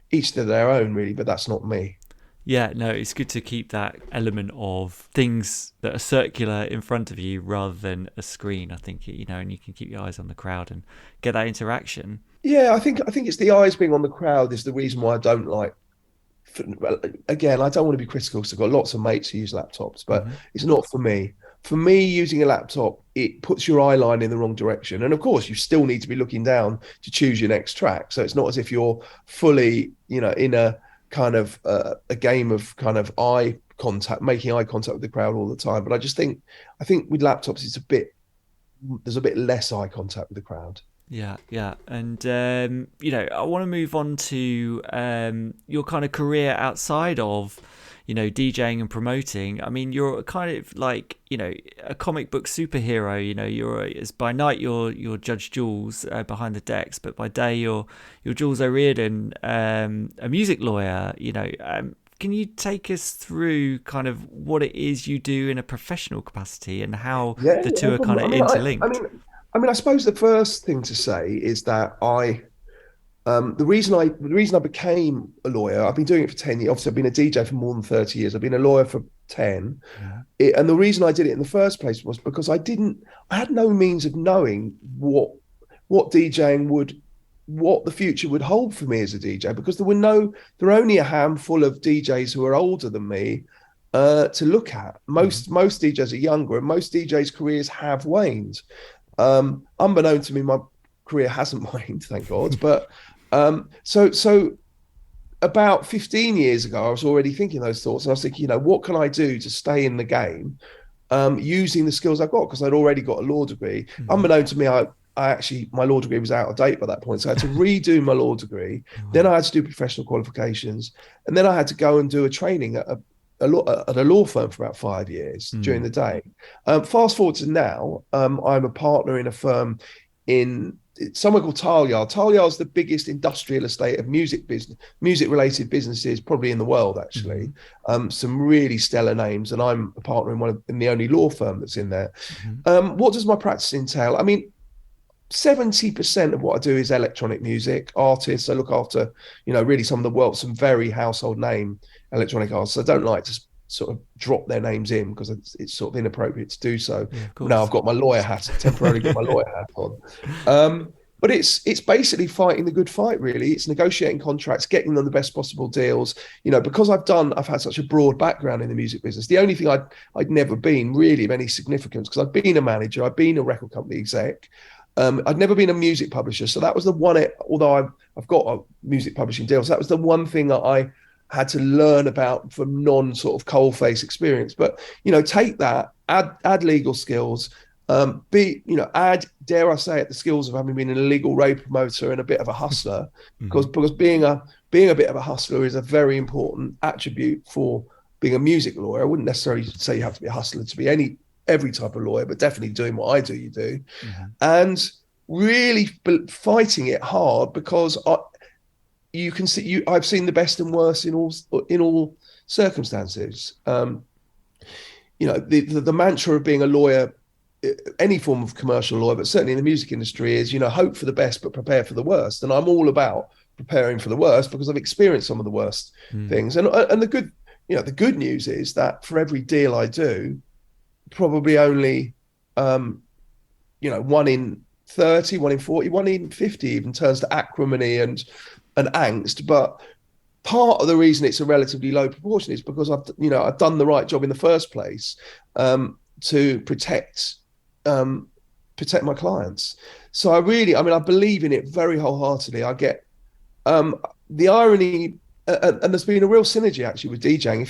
each to their own really, but that's not me. Yeah, no, it's good to keep that element of things that are circular in front of you rather than a screen, I think, you know, and you can keep your eyes on the crowd and get that interaction. Yeah, I think it's the eyes being on the crowd is the reason why I don't like, again, I don't want to be critical because I've got lots of mates who use laptops, but it's not for me. For me, using a laptop, it puts your eye line in the wrong direction. And of course, you still need to be looking down to choose your next track. So it's not as if you're fully, you know, in a kind of a game of kind of making eye contact with the crowd all the time. But I think with laptops, there's a bit less eye contact with the crowd. Yeah. And, you know, I want to move on to your kind of career outside of, you know, DJing and promoting. I mean, you're kind of like, you know, a comic book superhero. You know, by night you're Judge Jules behind the decks, but by day you're Jules O'Riordan, a music lawyer. You know, can you take us through kind of what it is you do in a professional capacity and how the two are kind of interlinked? I mean, I suppose the first thing to say is that the reason I became a lawyer, I've been doing it for 10 years. Obviously, I've been a DJ for more than 30 years. I've been a lawyer for 10. And the reason I did it in the first place was because I had no means of knowing what DJing what the future would hold for me as a DJ, because there were only a handful of DJs who are older than me to look at. Most DJs are younger, and most DJs' careers have waned. Unbeknown to me, my career hasn't waned, thank God. But so about 15 years ago, I was already thinking those thoughts, and I was thinking, you know, what can I do to stay in the game using the skills I've got, because I'd already got a law degree. Unbeknown to me, my law degree was out of date by that point. So I had to redo my law degree. Then I had to do professional qualifications. And then I had to go and do a training at a law firm for about 5 years during the day. Fast forward to now, I'm a partner in a firm in somewhere called Taleyard. Taleyard's the biggest industrial estate of music related businesses probably in the world, actually. Some really stellar names, and I'm a partner in the only law firm that's in there. What does my practice entail? I mean, 70% of what I do is electronic music artists. I look after, really some very household name electronic artists. I don't like to sort of drop their names in because it's sort of inappropriate to do so. Now I've got my lawyer hat, temporarily got my lawyer hat on. But it's basically fighting the good fight, really. It's negotiating contracts, getting them the best possible deals. Because I've had such a broad background in the music business. The only thing I'd never been really of any significance, because I've been a manager, I've been a record company exec. I'd never been a music publisher. So that was the one, although I've got a music publishing deal. So that was the one thing that I had to learn about from non sort of coalface experience. But, take that, add legal skills, add, dare I say it, the skills of having been an illegal rave promoter and a bit of a hustler, because being a bit of a hustler is a very important attribute for being a music lawyer. I wouldn't necessarily say you have to be a hustler to be every type of lawyer, but definitely doing what I do, you do. And really fighting it hard, because you can see, I've seen the best and worst in all circumstances. The mantra of being a lawyer, any form of commercial lawyer, but certainly in the music industry, is, hope for the best, but prepare for the worst. And I'm all about preparing for the worst because I've experienced some of the worst things. And the good news is that for every deal I do, probably only, 1 in 30, 1 in 40, 1 in 50 even turns to acrimony and angst. But part of the reason it's a relatively low proportion is because I've done the right job in the first place to protect my clients. So I believe in it very wholeheartedly. I get the irony, and there's been a real synergy actually with DJing.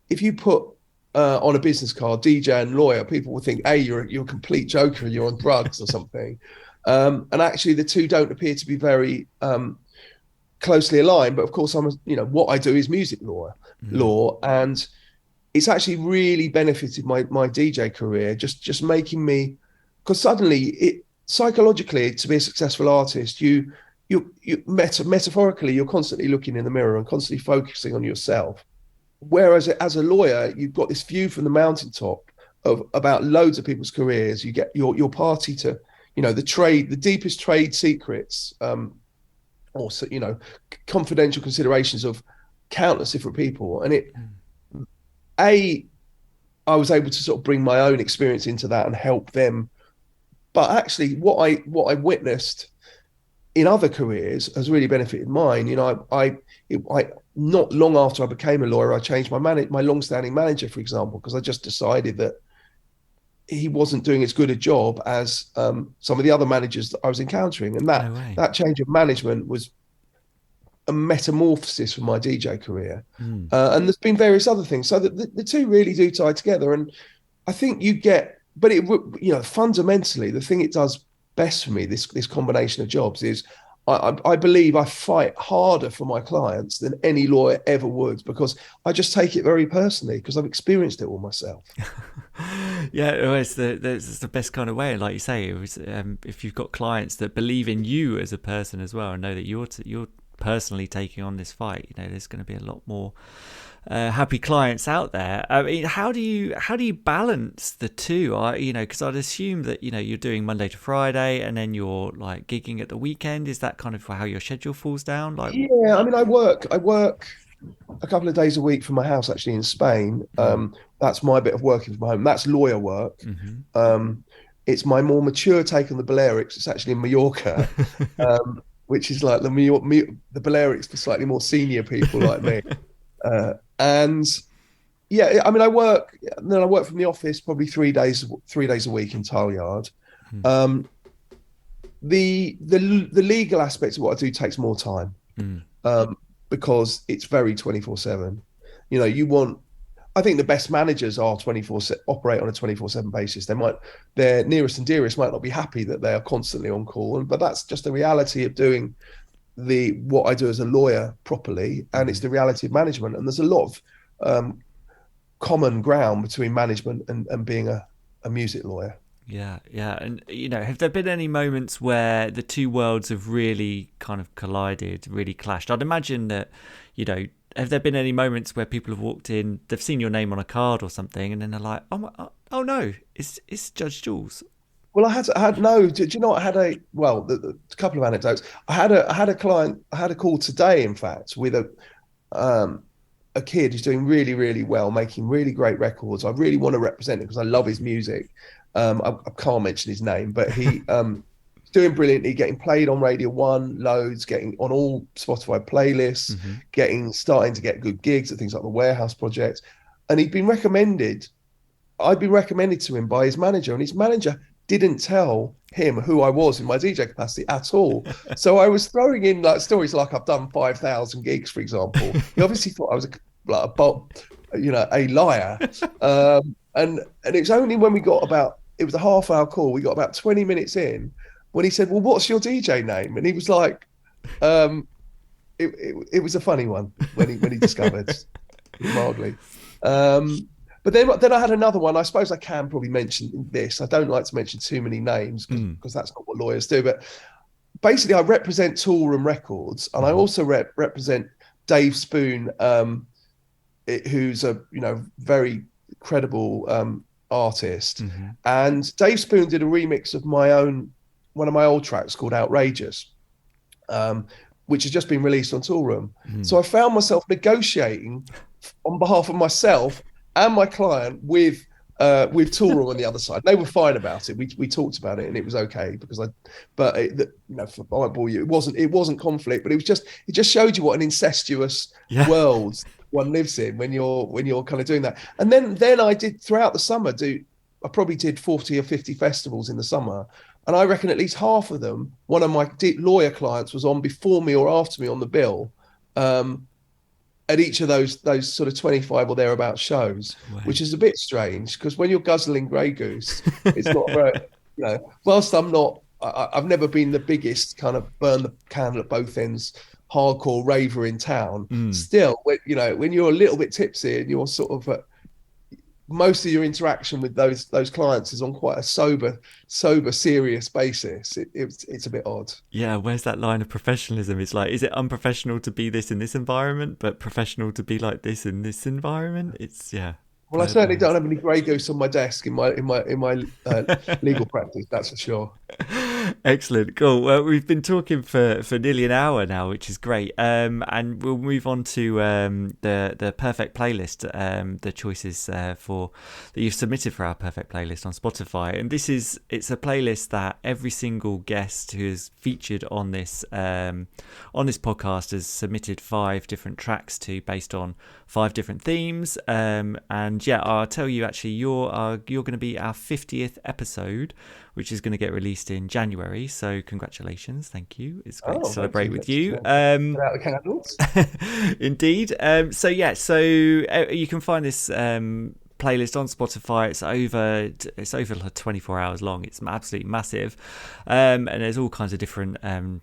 If you put on a business card DJ and lawyer, people will think, hey, you're a complete joker, you're on drugs or something. And actually the two don't appear to be very closely aligned. But of course, what I do is music law, and it's actually really benefited my DJ career, just making me, because suddenly psychologically, to be a successful artist, you metaphorically, you're constantly looking in the mirror and constantly focusing on yourself. Whereas as a lawyer, you've got this view from the mountaintop about loads of people's careers. You get your party to, the deepest trade secrets, also, confidential considerations of countless different people. And I was able to sort of bring my own experience into that and help them. But actually what I witnessed in other careers has really benefited mine. I not long after I became a lawyer, I changed my long-standing manager, for example, because I just decided that he wasn't doing as good a job as some of the other managers that I was encountering. And that change of management was a metamorphosis for my DJ career. And there's been various other things. So the two really do tie together. And I think fundamentally, the thing it does best for me, this combination of jobs, is I believe I fight harder for my clients than any lawyer ever would, because I just take it very personally, because I've experienced it all myself. Yeah, it's the best kind of way. Like you say, it was, if you've got clients that believe in you as a person as well, and know that you're personally taking on this fight, there's going to be a lot more happy clients out there. I mean, how do you balance the two? Because I'd assume that you're doing Monday to Friday, and then you're like gigging at the weekend. Is that kind of how your schedule falls down? Yeah, I mean, I work a couple of days a week from my house, actually, in Spain. That's my bit of working from home. That's lawyer work. It's my more mature take on the Balearics. It's actually in Mallorca, which is like the Balearics for slightly more senior people like me. And yeah, I mean, I work from the office probably 3 days a week in Taleyard. The legal aspects of what I do takes more time, because it's very 24/7. I think the best managers are operate on a 24/7 basis. Their nearest and dearest might not be happy that they are constantly on call, but that's just the reality of doing what I do as a lawyer properly, and it's the reality of management. And there's a lot of common ground between management and being a music lawyer. Yeah. And, have there been any moments where the two worlds have really kind of collided, really clashed? I'd imagine that, have there been any moments where people have walked in, they've seen your name on a card or something, and then they're like, oh no, it's Judge Jules? Well, do you know what? I had a couple of anecdotes. I had a client, I had a call today, in fact, with a kid who's doing really, really well, making really great records. I really want to represent him because I love his music. I can't mention his name, but he doing brilliantly, getting played on Radio 1 loads, getting on all Spotify playlists, starting to get good gigs at things like the Warehouse Project. And I'd been recommended to him by his manager, and his manager didn't tell him who I was in my DJ capacity at all. So I was throwing in like stories like I've done 5,000 gigs, for example. He obviously thought I was a liar. And it was only when it was a half-hour call, we got about 20 minutes in, when he said, well, what's your DJ name? And he was like, it was a funny one when he discovered, mildly. But then I had another one. I suppose I can probably mention this. I don't like to mention too many names because that's not what lawyers do. But basically, I represent Toolroom Records, and I also represent Dave Spoon, who's a very credible artist. And Dave Spoon did a remix of one of my old tracks called Outrageous, which has just been released on Toolroom. So I found myself negotiating on behalf of myself and my client with Toolroom on the other side. They were fine about it. We talked about it and it was okay because I won't bore you. It wasn't conflict, but it just showed you what an incestuous world one lives in when you're kind of doing that. And then I did throughout the summer I probably did 40 or 50 festivals in the summer. And I reckon at least half of them, one of my lawyer clients was on before me or after me on the bill, at each of those sort of 25 or thereabout shows, which is a bit strange because when you're guzzling Grey Goose, it's not very, whilst I've never been the biggest kind of burn the candle at both ends hardcore raver in town. Still, when you're a little bit tipsy and you're sort of most of your interaction with those clients is on quite a sober, serious basis. It's a bit odd. Yeah, where's that line of professionalism? It's like, is it unprofessional to be this in this environment, but professional to be like this in this environment? It's Well, I certainly don't have any Grey Goose on my desk in my legal practice. That's for sure. Excellent, cool. Well, we've been talking for nearly an hour now, which is great. And we'll move on to the perfect playlist, the choices that you've submitted for our perfect playlist on Spotify. And it's a playlist that every single guest who is featured on this podcast has submitted 5 different tracks to, based on 5 different themes. And I'll tell you, actually, you're going to be our 50th episode, which is going to get released in January. So congratulations. Thank you. It's great to celebrate with you. Without the candles. Indeed. So you can find this playlist on Spotify. It's over like 24 hours long. It's absolutely massive. And there's all kinds of different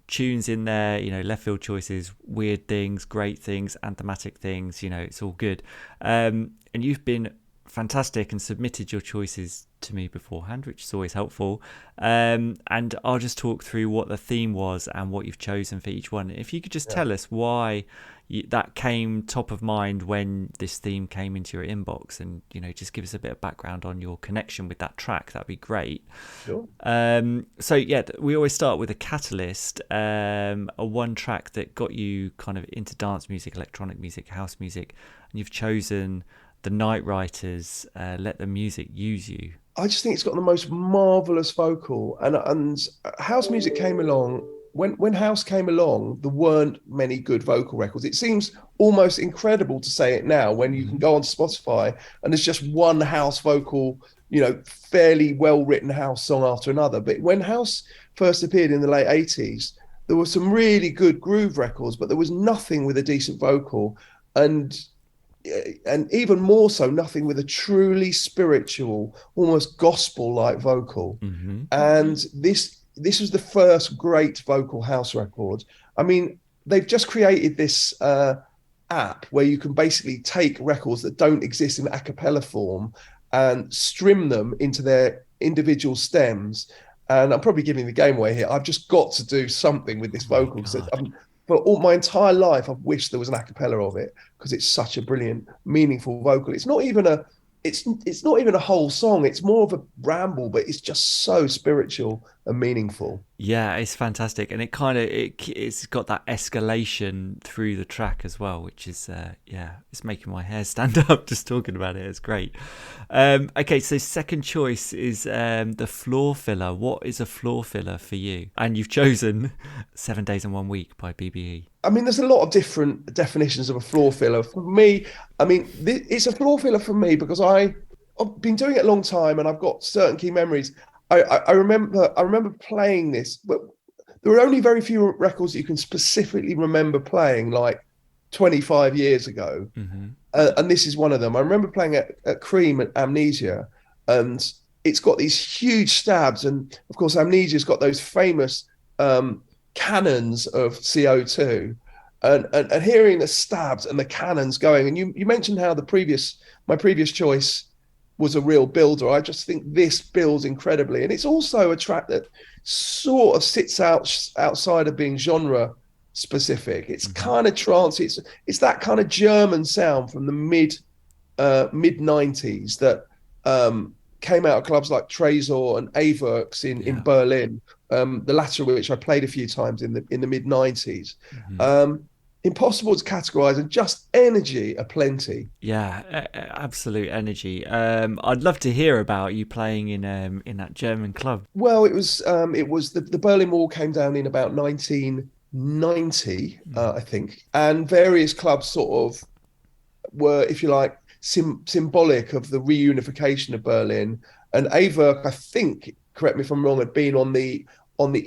tunes in there, left field choices, weird things, great things, anthematic things, it's all good. And you've been fantastic and submitted your choices to me beforehand, which is always helpful. And I'll just talk through what the theme was and what you've chosen for each one. If you could just tell us why that came top of mind when this theme came into your inbox, and just give us a bit of background on your connection with that track, that'd be great. Sure. We always start with a catalyst, a one track that got you kind of into dance music, electronic music, house music, and you've chosen the Night Writers, Let the Music Use You. I just think it's got the most marvelous vocal, and house music came along. When house came along, there weren't many good vocal records. It seems almost incredible to say it now when you can go on Spotify and there's just one house vocal, fairly well-written house song after another. But when house first appeared in the late 80s, there were some really good groove records, but there was nothing with a decent vocal. And and even more so, nothing with a truly spiritual, almost gospel-like vocal. Mm-hmm. And this was the first great vocal house record. I mean, they've just created this app where you can basically take records that don't exist in a cappella form and strum them into their individual stems. And I'm probably giving the game away here. I've just got to do something with this vocal. So for all my entire life, I've wished there was an a cappella of it because it's such a brilliant, meaningful vocal. It's not even a whole song. It's more of a ramble, but it's just so spiritual and meaningful. Yeah, it's fantastic, and it's got that escalation through the track as well, which is it's making my hair stand up just talking about it. It's great. Okay, so second choice is the floor filler. What is a floor filler for you? And you've chosen 7 Days and 1 Week by BBE. I mean, there's a lot of different definitions of a floor filler. For me, I mean, it's a floor filler for me because I've been doing it a long time and I've got certain key memories. I remember playing this, but there were only very few records that you can specifically remember playing, like 25 years ago. Mm-hmm. And this is one of them. I remember playing at Cream at Amnesia, and it's got these huge stabs. And of course, Amnesia's got those famous cannons of CO2. And hearing the stabs and the cannons going. And you mentioned how my previous choice was a real builder. I just think this builds incredibly. And it's also a track that sort of sits outside of being genre specific. It's kind of trance. It's that kind of German sound from the mid 90s that came out of clubs like Tresor and Awerks in Berlin, the latter of which I played a few times in the mid 90s. Mm-hmm. Impossible to categorize, and just energy aplenty. Yeah, absolute energy. I'd love to hear about you playing in that German club. Well, it was the Berlin Wall came down in about 1990, I think, and various clubs sort of were, if you like, symbolic of the reunification of Berlin. And Awerk, I think, correct me if I'm wrong, had been on the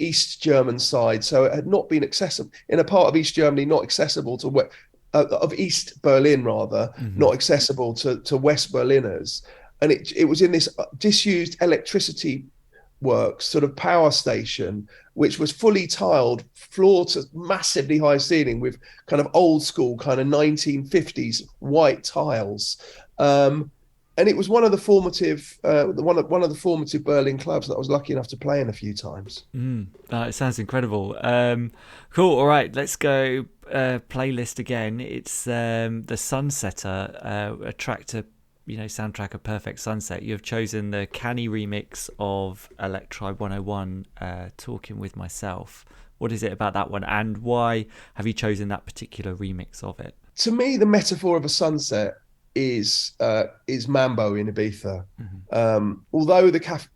East German side, so it had not been accessible in a part of East Germany, not accessible to of East Berlin rather, not accessible to West Berliners, and it was in this disused electricity works sort of power station, which was fully tiled, floor to massively high ceiling with kind of old school kind of 1950s white tiles. And it was one of the formative Berlin clubs that I was lucky enough to play in a few times. It sounds incredible. Cool. All right, let's go playlist again. It's the Sunsetter, a track to soundtrack a perfect sunset. You've chosen the Canny remix of Electribe 101, Talking With Myself. What is it about that one, and why have you chosen that particular remix of it? To me, the metaphor of a sunset is Mambo in Ibiza.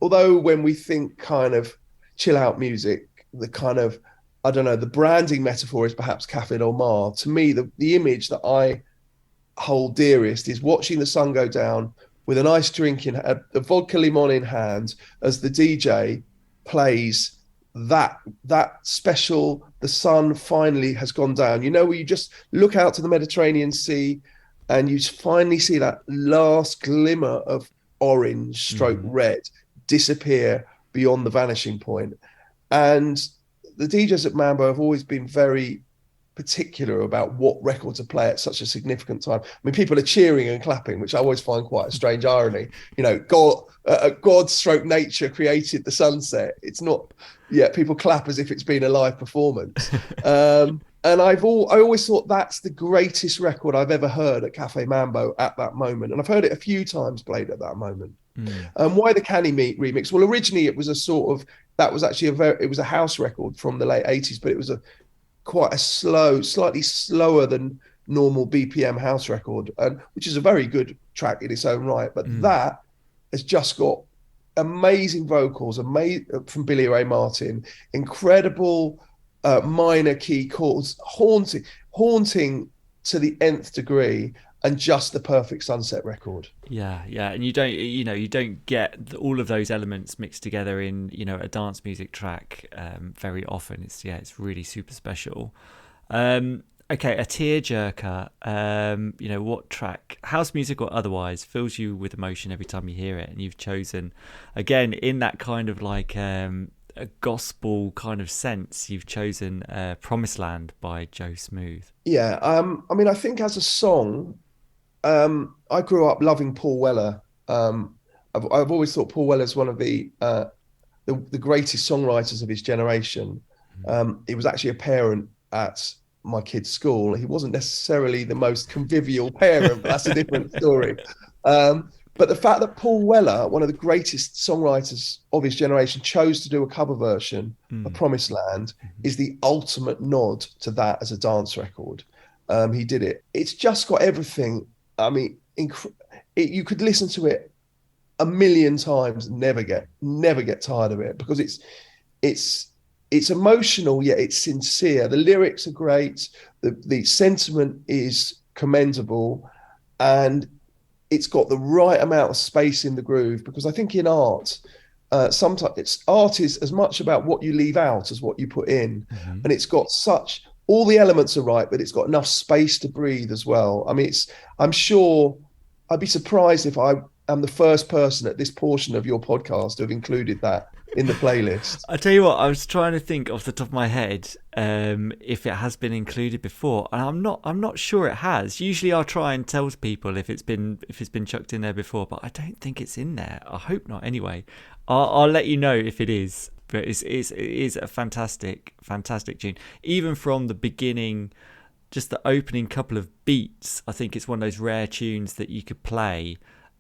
Although when we think kind of chill out music, the kind of, I don't know, the branding metaphor is perhaps Café Del Mar. To me, the image that I hold dearest is watching the sun go down with a nice drink in a vodka limon in hand as the DJ plays that special, the sun finally has gone down, where you just look out to the Mediterranean Sea and you finally see that last glimmer of orange stroke red disappear beyond the vanishing point. And the DJs at Mambo have always been very particular about what record to play at such a significant time. I mean, people are cheering and clapping, which I always find quite a strange irony. God stroke nature created the sunset. It's not, people clap as if it's been a live performance. And I always thought that's the greatest record I've ever heard at Cafe Mambo at that moment. And I've heard it a few times played at that moment. Why the Canny remix? Well, originally it was it was a house record from the late 80s, but it was quite a slow, slightly slower than normal BPM house record, which is a very good track in its own right. But that has just got amazing vocals, from Billy Ray Martin, incredible minor key chords, haunting to the nth degree, and just the perfect sunset record. Yeah, and you don't get all of those elements mixed together in a dance music track very often. It's really super special. Okay, a tearjerker. What track, house music or otherwise, fills you with emotion every time you hear it, and you've chosen, again, in that kind of like a gospel kind of sense, you've chosen "Promised Land" by Joe Smooth. Yeah, I think as a song, I grew up loving Paul Weller. I've always thought Paul Weller's one of the greatest songwriters of his generation. He was actually a parent at my kid's school. He wasn't necessarily the most convivial parent, but that's a different story. But the fact that Paul Weller, one of the greatest songwriters of his generation, chose to do a cover version of Promised Land is the ultimate nod to that as a dance record. He did it. It's just got everything. I mean, you could listen to it a million times and never get tired of it, because it's emotional, yet it's sincere. The lyrics are great. The sentiment is commendable, and it's got the right amount of space in the groove, because I think in art, sometimes art is as much about what you leave out as what you put in. And it's got all the elements are right, but it's got enough space to breathe as well. I mean, I'm sure I'd be surprised if I am the first person at this portion of your podcast to have included that in the playlist. I tell you what, I was trying to think off the top of my head if it has been included before, and I'm not sure it has. Usually, I'll try and tell people if it's been chucked in there before, but I don't think it's in there. I hope not. Anyway, I'll let you know if it is. But it is a fantastic tune, even from the beginning. Just the opening couple of beats, I think it's one of those rare tunes that you could play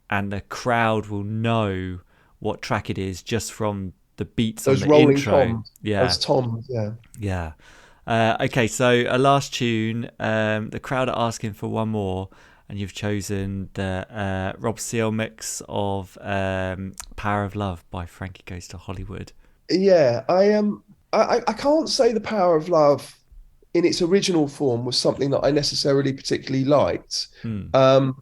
and the crowd will know what track it is just from the beats those on the rolling intro. toms. Yeah, those toms. Yeah. Okay, so a last tune. The crowd are asking for one more, and you've chosen the Rob Seal mix of "Power of Love" by Frankie Goes to Hollywood. Yeah, I can't say The Power of Love in its original form was something that I necessarily particularly liked. I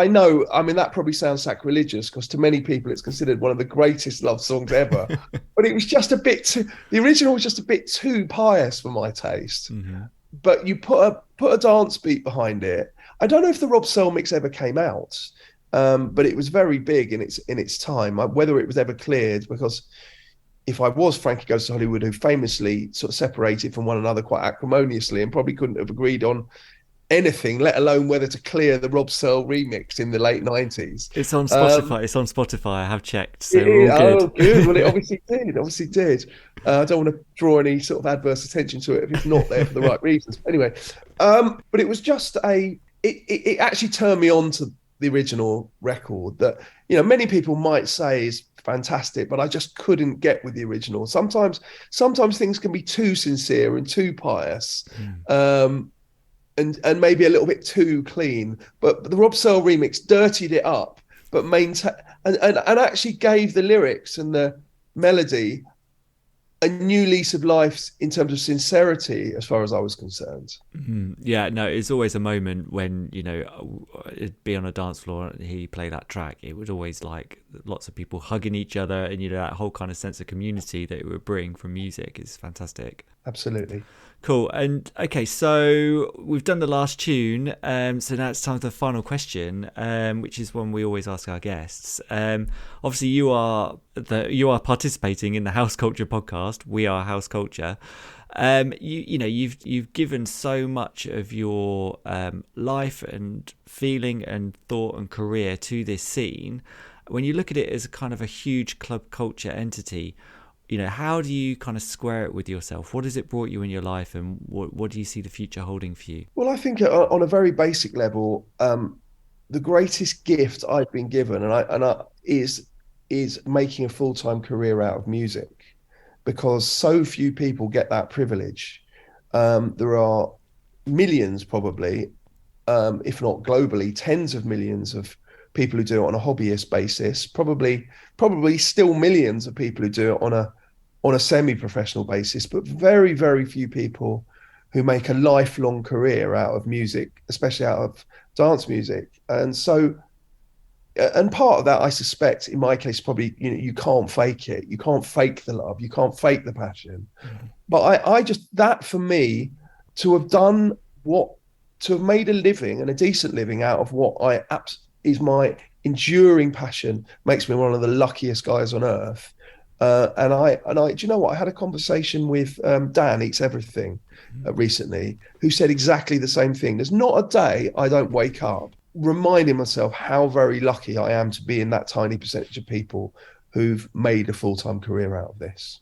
know, I mean, that probably sounds sacrilegious, because to many people it's considered one of the greatest love songs ever. But it was just the original was just a bit too pious for my taste. But you put a dance beat behind it. I don't know if the Rob Searle mix ever came out, but it was very big in its time. Whether it was ever cleared, because if I was Frankie Goes to Hollywood, who famously sort of separated from one another quite acrimoniously and probably couldn't have agreed on anything, let alone whether to clear the Rob Searle remix in the late 90s. It's on Spotify. I have checked, so we're all good. Oh, good. Well, it obviously did. I don't want to draw any sort of adverse attention to it if it's not there for the right reasons. Anyway, but it was just it actually turned me on to the original record that, many people might say is fantastic, but I just couldn't get with the original. Sometimes things can be too sincere and too pious. And maybe a little bit too clean, but the Rob Searle remix dirtied it up, but maintained and actually gave the lyrics and the melody a new lease of life in terms of sincerity, as far as I was concerned. Yeah, no, it's always a moment when, it'd be on a dance floor and he play that track. It would always like lots of people hugging each other, and that whole kind of sense of community that it would bring from music is fantastic. Absolutely. Cool. And okay, so we've done the last tune. So now it's time for the final question, which is one we always ask our guests. Obviously, you are participating in the House Culture podcast. We are House Culture. You've given so much of your life and feeling and thought and career to this scene. When you look at it as a kind of a huge club culture entity, how do you kind of square it with yourself? What has it brought you in your life, and what do you see the future holding for you? Well, I think on a very basic level, the greatest gift I've been given, is making a full-time career out of music, because so few people get that privilege. There are millions, probably, if not globally, tens of millions of people who do it on a hobbyist basis. Probably still millions of people who do it on a semi-professional basis, but very, very few people who make a lifelong career out of music, especially out of dance music. And so, and part of that, I suspect, in my case, probably, you can't fake it. You can't fake the love. You can't fake the passion. But I just, that for me, to have done to have made a living and a decent living out of what is my enduring passion makes me one of the luckiest guys on earth. And I, do you know what? I had a conversation with Dan Eats Everything recently, who said exactly the same thing. There's not a day I don't wake up reminding myself how very lucky I am to be in that tiny percentage of people who've made a full-time career out of this.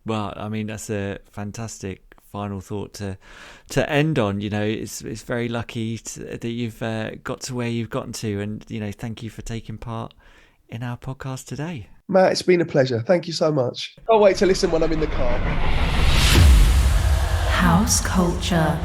Well, I mean, that's a fantastic final thought to end on. You know, it's very lucky that you've got to where you've gotten to, and you know, thank you for taking part in our podcast today. Matt, it's been a pleasure. Thank you so much. I'll wait to listen when I'm in the car. House culture.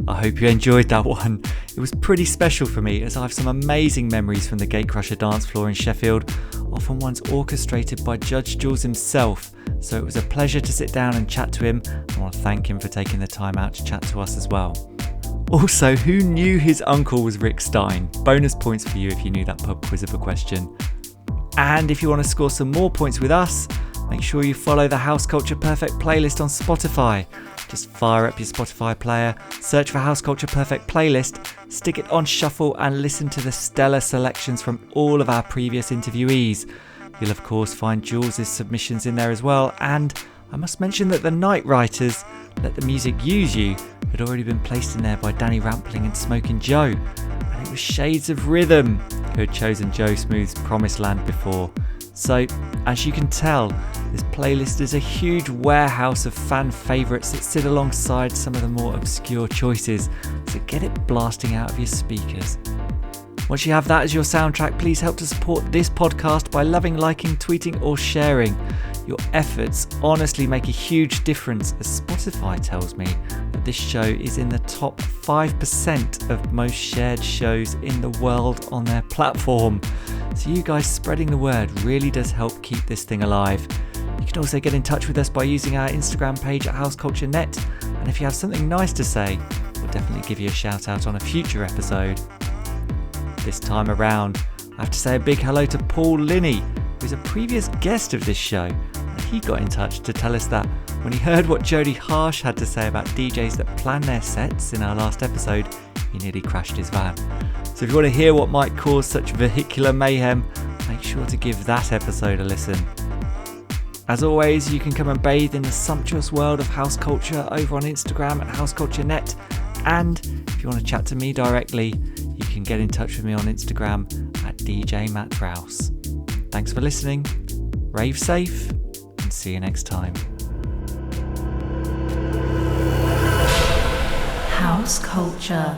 I hope you enjoyed that one. It was pretty special for me, as I have some amazing memories from the Gatecrasher dance floor in Sheffield, often ones orchestrated by Judge Jules himself, so it was a pleasure to sit down and chat to him. I want to thank him for taking the time out to chat to us as well. Also, who knew his uncle was Rick Stein? Bonus points for you if you knew that pub quiz of a question. And if you want to score some more points with us, make sure you follow the House Culture Perfect playlist on Spotify. Just fire up your Spotify player, search for House Culture Perfect playlist, stick it on shuffle and listen to the stellar selections from all of our previous interviewees. You'll of course find Jules' submissions in there as well, and I must mention that the Night Writers, Let the Music Use You, had already been placed in there by Danny Rampling and Smoking Joe, and it was Shades of Rhythm who had chosen Joe Smooth's Promised Land before. So, as you can tell, this playlist is a huge warehouse of fan favourites that sit alongside some of the more obscure choices, so get it blasting out of your speakers. Once you have that as your soundtrack, please help to support this podcast by loving, liking, tweeting or sharing. Your efforts honestly make a huge difference, as Spotify tells me that this show is in the top 5% of most shared shows in the world on their platform. So you guys spreading the word really does help keep this thing alive. You can also get in touch with us by using our Instagram page at houseculturenet, and if you have something nice to say, we'll definitely give you a shout out on a future episode. This time around, I have to say a big hello to Paul Linney, who's a previous guest of this show, and he got in touch to tell us that when he heard what Jody Harsh had to say about DJs that plan their sets in our last episode, he nearly crashed his van. So if you want to hear what might cause such vehicular mayhem, make sure to give that episode a listen. As always, you can come and bathe in the sumptuous world of house culture over on Instagram at houseculturenet, and if you want to chat to me directly, you can get in touch with me on Instagram at DJ Matt Rouse. Thanks for listening, rave safe, and see you next time. House culture.